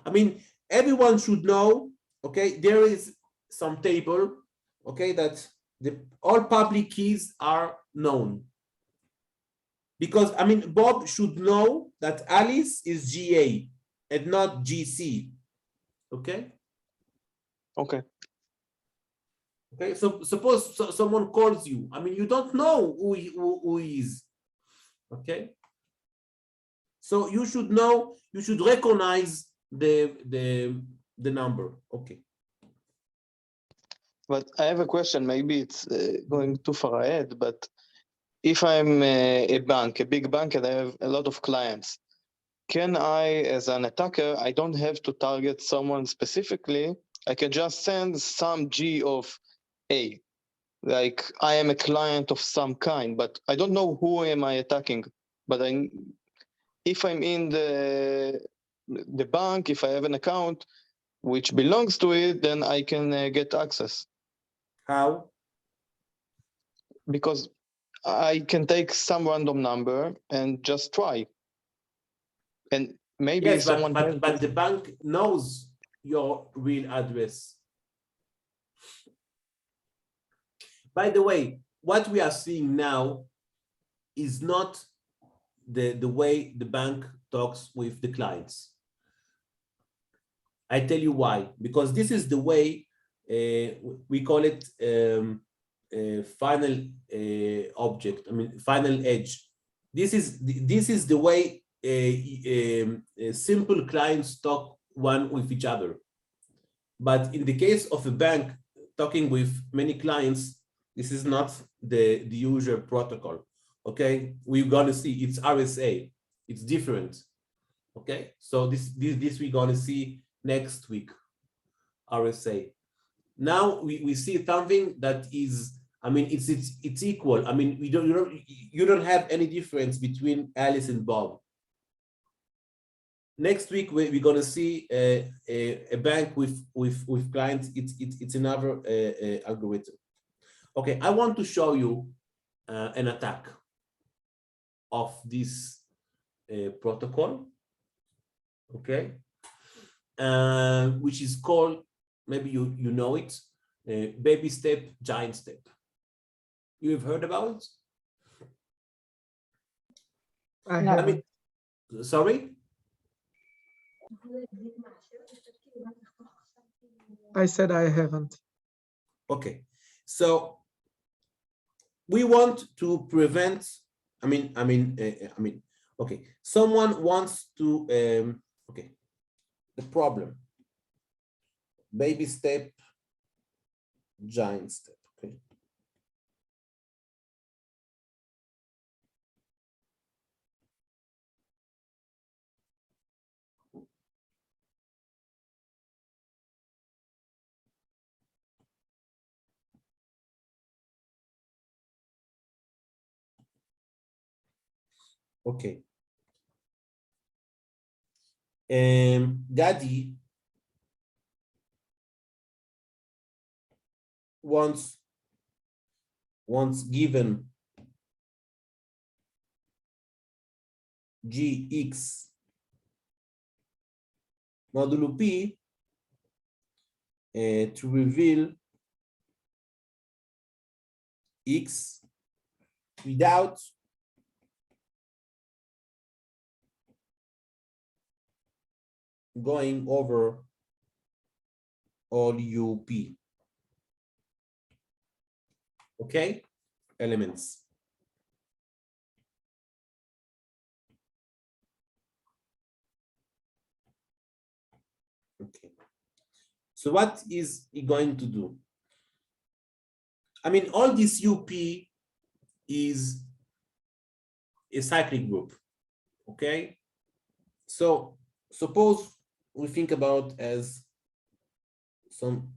I mean, everyone should know. Okay, there is some table. Okay, that all public keys are known. Because I mean, Bob should know that Alice is GA and not GC. Okay. Okay. Okay. So suppose someone calls you. I mean, you don't know who he is. Okay. So you should know. You should recognize the number. Okay. But I have a question. Maybe it's going too far ahead, but if I'm a bank, a big bank, and I have a lot of clients, can I, as an attacker, I don't have to target someone specifically. I can just send some G of A. Like I am a client of some kind, but I don't know who am I attacking. But if I'm in the bank, if I have an account which belongs to it, then I can get access. How? Because I can take some random number and just try. And maybe Yes, someone but the bank knows your real address. By the way, what we are seeing now is not the way the bank talks with the clients. I tell you why. Because this is the way we call it final object. I mean, final edge. This is the way simple clients talk one with each other. But in the case of a bank talking with many clients, this is not the usual protocol. Okay, we're gonna see it's RSA. It's different. Okay, so this we're gonna see next week. RSA. Now we see something that is, I mean, it's equal. I mean, you don't have any difference between Alice and Bob. Next week we're gonna see a bank with clients. It's another algorithm. Okay, I want to show you an attack of this protocol. Okay, which is called, maybe you know it, baby step, giant step. You've heard about it? I haven't. mean, sorry? I said I haven't. Okay, so we want to prevent, okay, someone wants to, okay, the problem, baby step, giant step, okay. Okay. Daddy once given Gx modulo P to reveal X without going over all UP. Okay, elements. Okay, so what is he going to do? I mean, all this UP is a cyclic group. Okay, so suppose we think about as some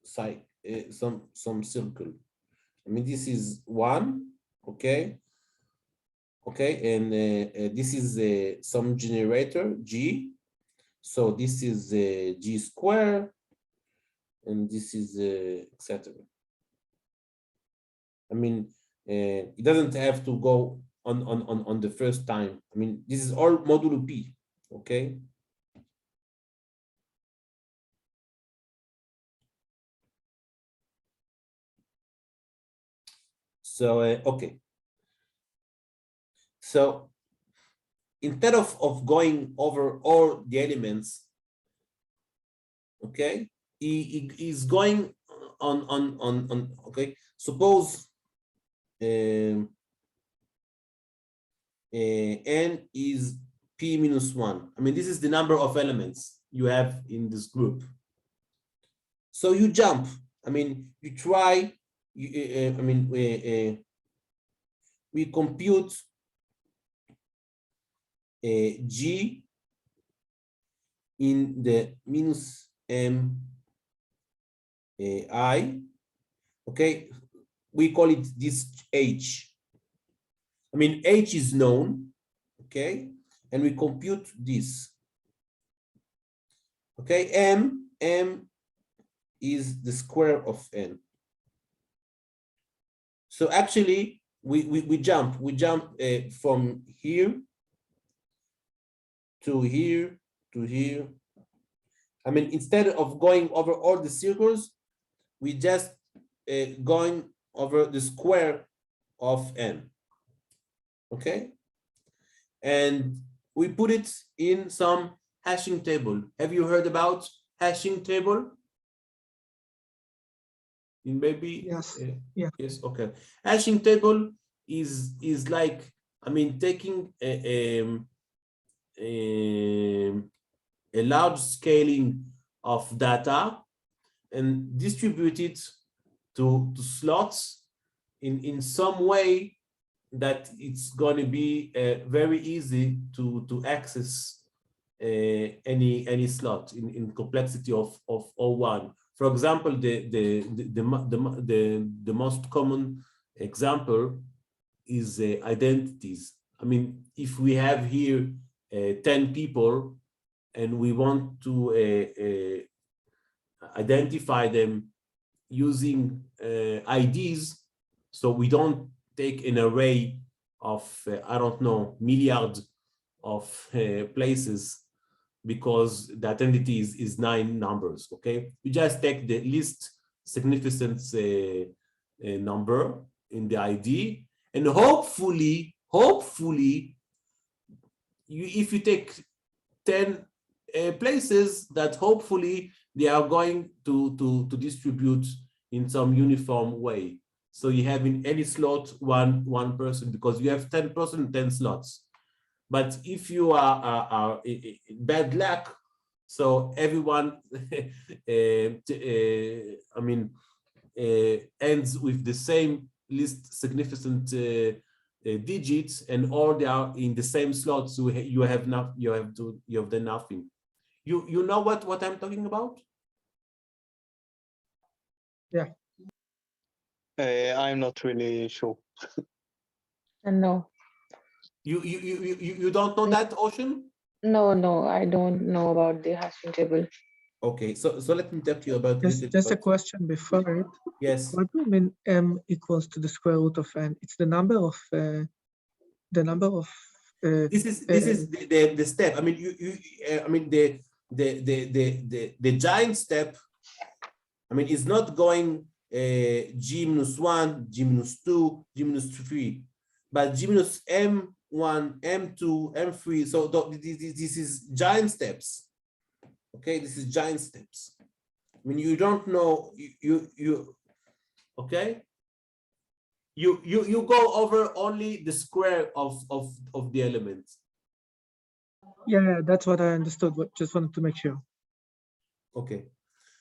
circle. I mean, this is 1, okay, and this is some generator G. So this is G square, and this is etc. I mean, it doesn't have to go on the first time. I mean, this is all modulo P, okay. So, okay. So instead of going over all the elements, okay, is going on okay. Suppose n is p minus 1. I mean, this is the number of elements you have in this group. So you jump. I mean, you try. I mean, we compute G in the minus m I. Okay, we call it this H. I mean, H is known. Okay, and we compute this. Okay, m is the square of n. So actually, we jump from here to here to here. I mean, instead of going over all the circles, we just going over the square of n. Okay, and we put it in some hashing table. Have you heard about hashing table? Maybe Yes. Yeah. yes, okay. Hashing table is like, I mean, taking a large scaling of data and distribute it to slots in some way that it's going to be very easy to access any slot in complexity of O1. For example, the most common example is identities. I mean, if we have here 10 people and we want to identify them using IDs, so we don't take an array of, I don't know, milliards of places, because the identity is 9 numbers, okay? You just take the least significant number in the ID, and hopefully, if you take 10 places, that hopefully they are going to distribute in some uniform way. So you have in any slot one person, because you have 10 person, 10 slots. But if you are bad luck, so everyone, I mean, ends with the same least significant digits, and all they are in the same slot. So you have done nothing. You know what I'm talking about? Yeah. I'm not really sure. No, You don't know that, Ocean? no, I don't know about the hashing table. Okay, so let me talk to you about Just a question before it. Yes. What do you mean m equals to the square root of n? It's the number of This is the step. I mean, I mean, the giant step, I mean, is not going g minus 1, g minus 2, g minus 3, but g minus m1, m2, m3. So this is giant steps. Okay, this is giant steps. I mean, you don't know, okay? You go over only the square of the elements. Yeah, that's what I understood. Just wanted to make sure. Okay,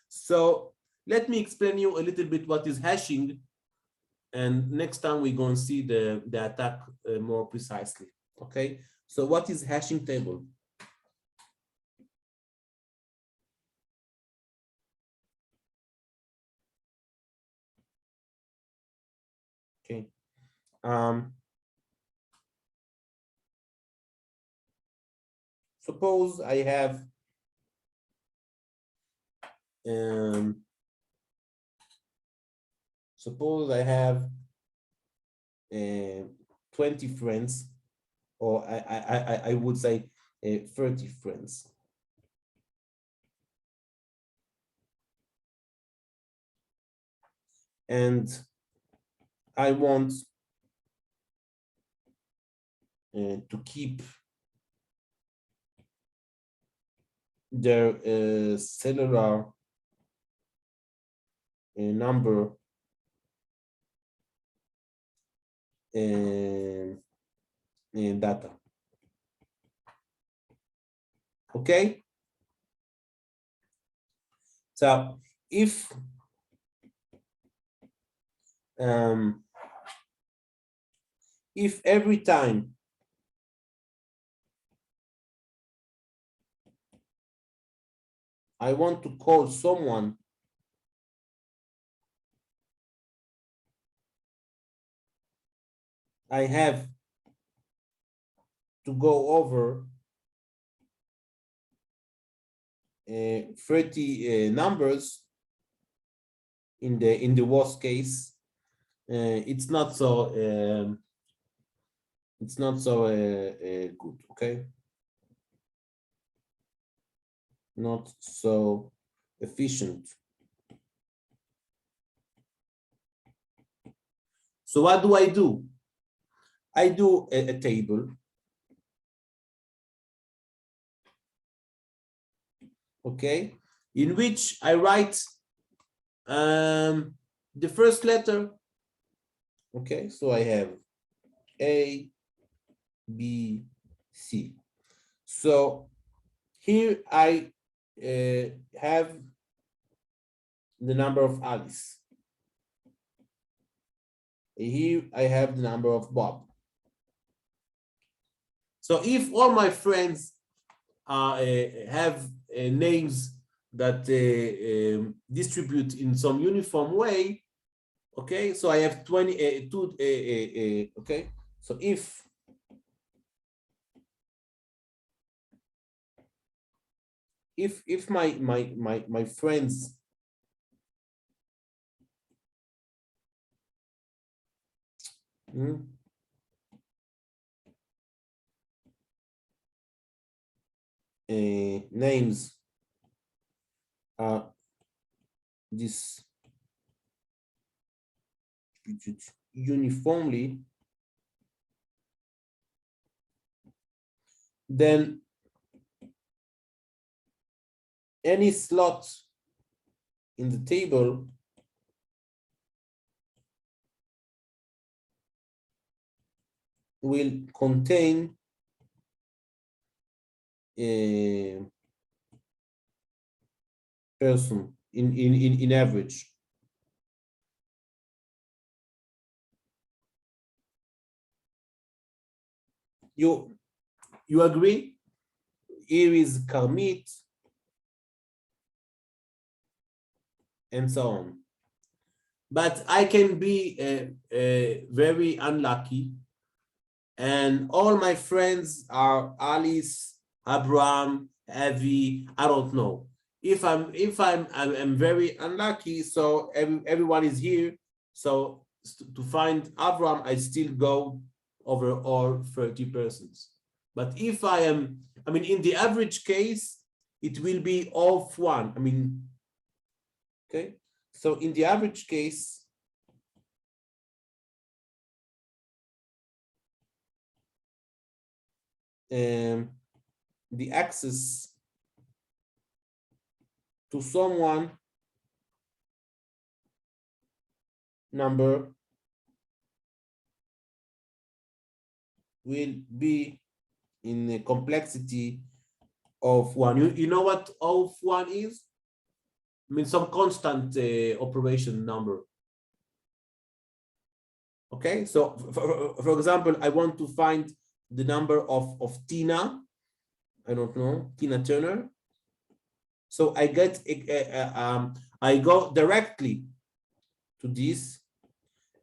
so let me explain you a little bit what is hashing, and next time we're going to see the attack more precisely. Okay, so what is hashing table? Okay, suppose I have suppose I have 20 friends, or I would say 30 friends. And I want to keep their cellular number in data. Okay. So if every time I want to call someone, I have to go over 30 numbers. In the worst case, it's not so good. Okay, not so efficient. So what do? I do a table. Okay, in which I write the first letter. Okay, so I have A, B, C. So here I have the number of Alice. Here I have the number of Bob. So if all my friends have names that distribute in some uniform way, okay, so I have 22, okay, so if my friends names are distributed uniformly, then any slot in the table will contain a person in average. You agree? Here is Karmit and so on. But I can be very unlucky, and all my friends are Alice, Abraham, Avi. I don't know. If I'm very unlucky, so everyone is here. So to find Abraham, I still go over all 30 persons. But if in the average case, it will be all of one. Okay. So in the average case, the access to someone number will be in the complexity of one. You know what O of one is? Some constant operation number. Okay, so for example, I want to find the number of Tina. I don't know, Tina Turner. So I get I go directly to this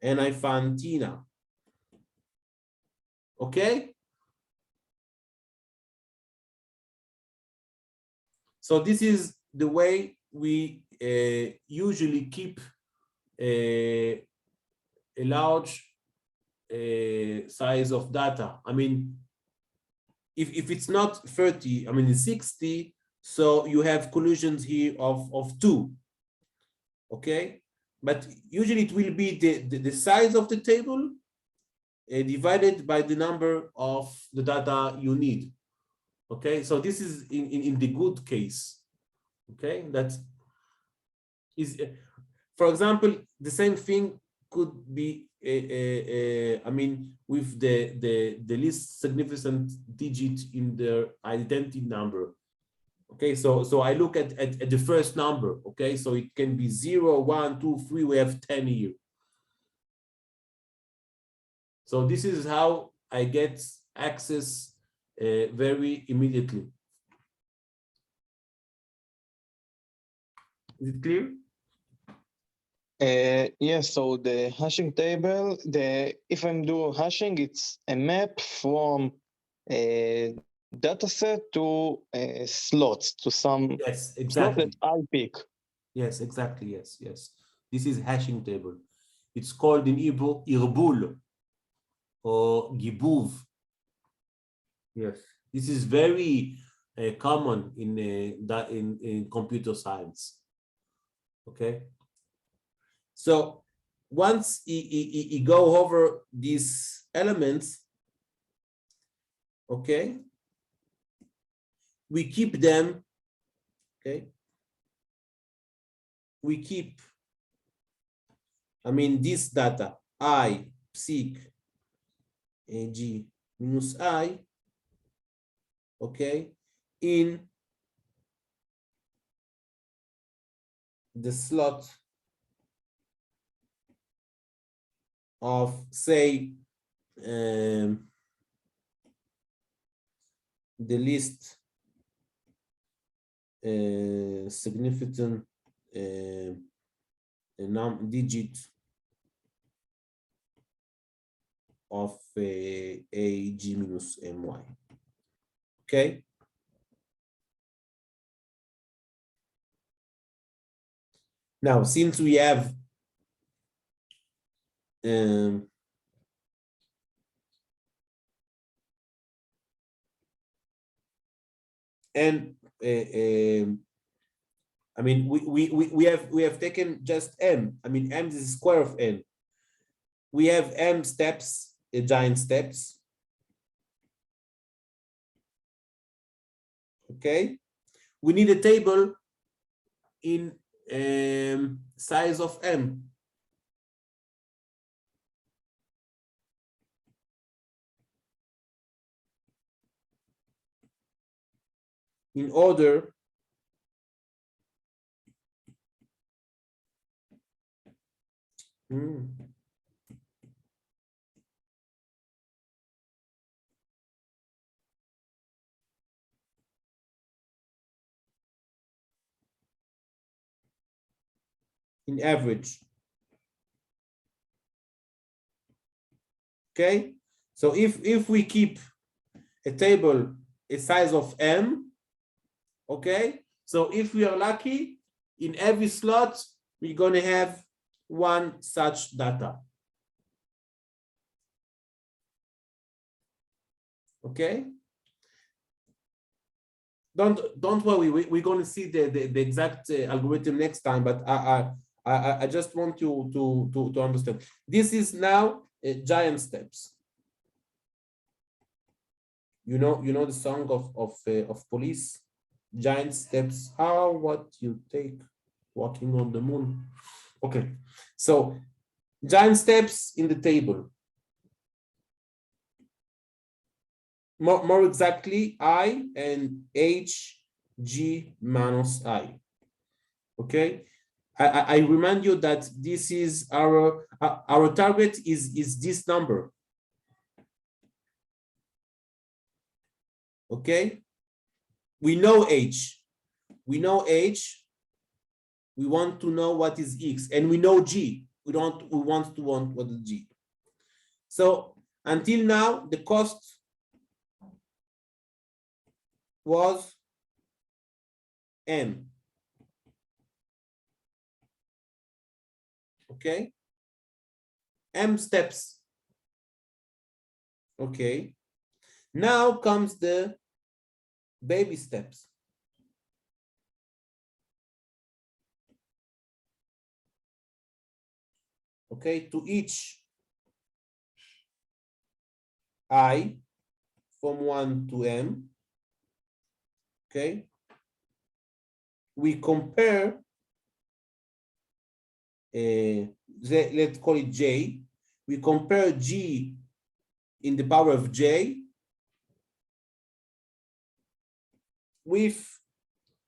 and I find Tina. Okay. So this is the way we usually keep a large size of data. If it's not 30, it's 60, so you have collisions here of 2. Okay, but usually it will be the size of the table divided by the number of the data you need. Okay, so this is in the good case. Okay, that is for example, the same thing could be, I mean, with the least significant digit in the identity number. Okay, so I look at the first number. Okay, so it can be 0, 1, 2, 3. We have 10 here. So this is how I get access very immediately. Is it clear? Yes, so the hashing table, if I'm doing hashing, it's a map from a data set to slots, to some Yes, slot exactly. that I pick. Yes, exactly. Yes, yes. This is hashing table. It's called in Hebrew irbul or gibuv. Yes, this is very common in computer science. Okay, so once you go over these elements, okay, we keep them. Okay, we keep, I mean, this data I psic g minus I, okay, in the slot of, say, the least significant digit of a g minus my. Okay. Now, since we have and I mean, we have taken just m. I mean, m is the square of n. We have m steps, giant steps. Okay, we need a table in size of m. In order in average. Okay, so if we keep a table a size of m, okay, so if we are lucky, in every slot we're going to have one such data. Okay, don't worry, we're going to see the exact algorithm next time, but I just want you to understand. This is now giant steps. You know the song of Police, giant steps, how what you take walking on the moon. Okay, so giant steps in the table. More exactly, I and h g minus I. Okay, I remind you that this is our target is this number. Okay, we know h. We know h. We want to know what is x, and we know g. We want to know what is g. So until now, the cost was m. Okay, m steps. Okay, now comes the baby steps. Okay, to each I from 1 to m, okay, we compare let's call it J. We compare G in the power of J with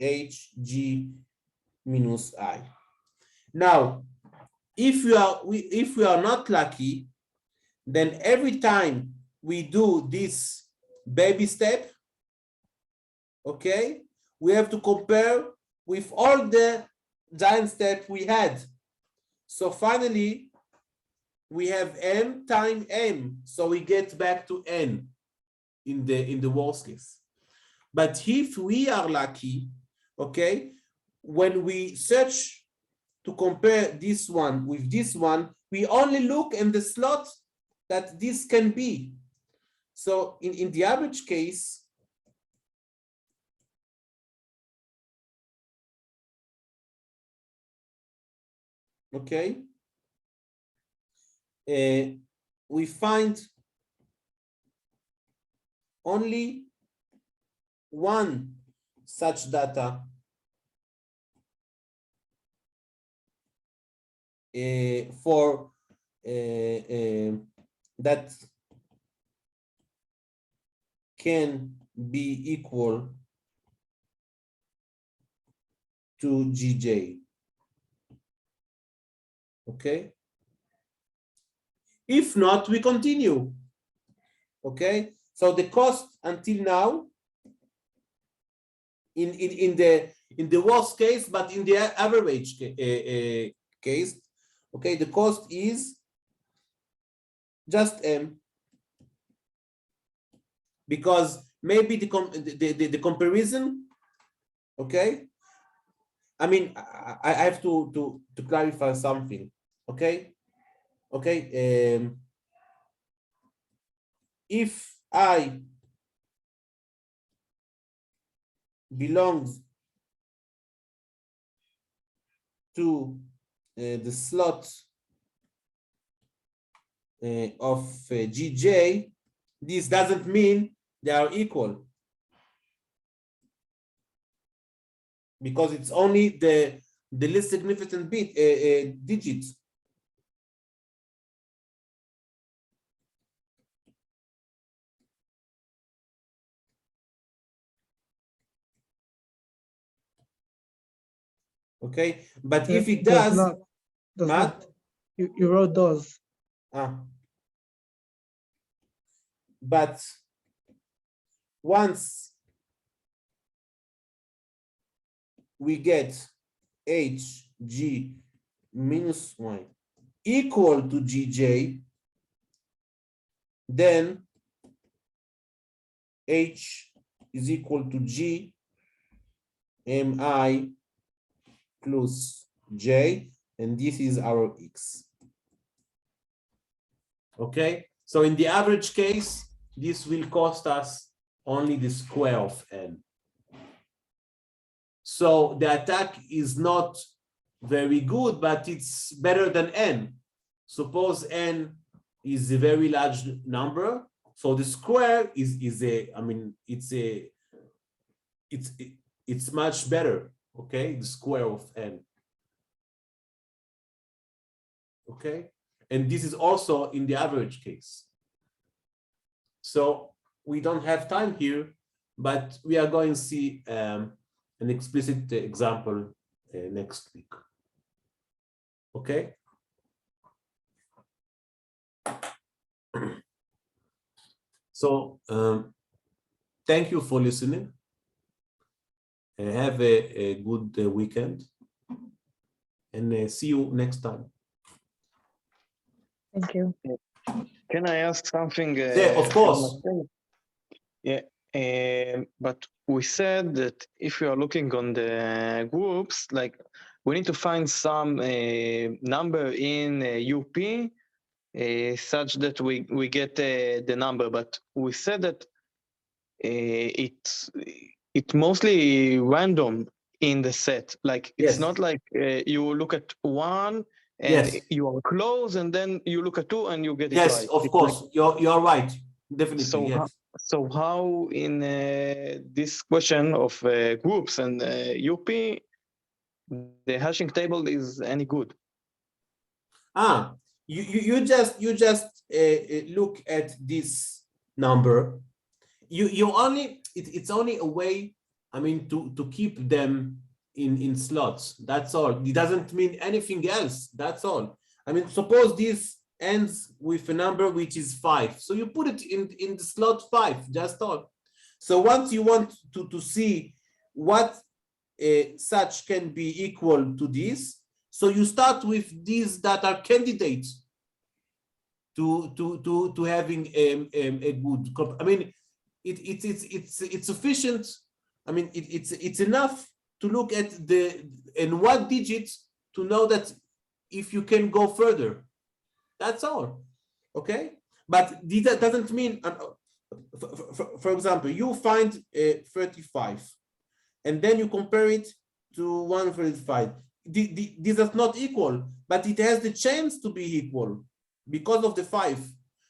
HG minus I. Now, if we are not lucky, then every time we do this baby step, okay, we have to compare with all the giant steps we had. So finally, we have M times M, so we get back to N in the worst case. But if we are lucky, okay, when we search to compare this one with this one, we only look in the slot that this can be. So in the average case, okay, we find only one such data for that can be equal to GJ. Okay. If not, we continue. Okay. So the cost until now, in the worst case, but in the average case, okay, the cost is just M, because maybe the comparison, okay. I mean, I have to clarify something, okay. Okay, if I belongs to the slot of GJ, this doesn't mean they are equal, because it's only the least significant bit digit. Okay, but if it does not. You wrote those. But once we get HG minus 1 equal to GJ, then H is equal to G MI plus J, and this is our X. Okay, so in the average case, this will cost us only the square of N. So the attack is not very good, but it's better than N. Suppose N is a very large number, so the square is a, I mean, it's much better, okay, the square of N. Okay, and this is also in the average case. So we don't have time here, but we are going to see an explicit example next week. Okay. So thank you for listening. Have a good weekend, and see you next time. Thank you. Can I ask something? Yeah, of course. Yeah, but we said that if you are looking on the groups, like we need to find some number in UP such that we get the number. But we said that it's mostly random in the set. Like it's not like you look at one and you are close, and then you look at two and you get it right. Yes, of course, like, you're right, definitely. So yes. So how in this question of groups and UP, the hashing table is any good? You just look at this number. It's only a way, I mean, to keep them in slots. That's all. It doesn't mean anything else. That's all. I mean, suppose this ends with a number which is 5, so you put it in the slot 5. Just all. So once you want to see what such can be equal to this, so you start with these that are candidates to having a good. I mean, it's sufficient. I mean, it's enough to look at and what digits to know that if you can go further. That's all. Okay, but this doesn't mean. For example, you find 35, and then you compare it to 135. These are not equal, but it has the chance to be equal because of the 5.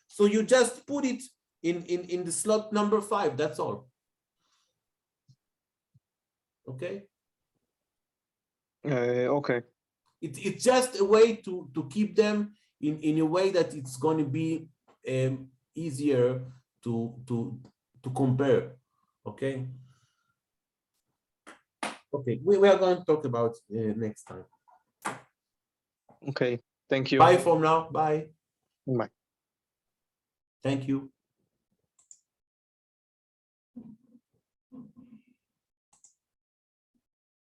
So you just put it in the slot number 5. That's all. Okay. Okay. It's just a way to keep them in a way that it's going to be easier to compare. Okay. Okay, we are going to talk about next time. Okay, thank you. Bye for now. Bye. Bye. Thank you.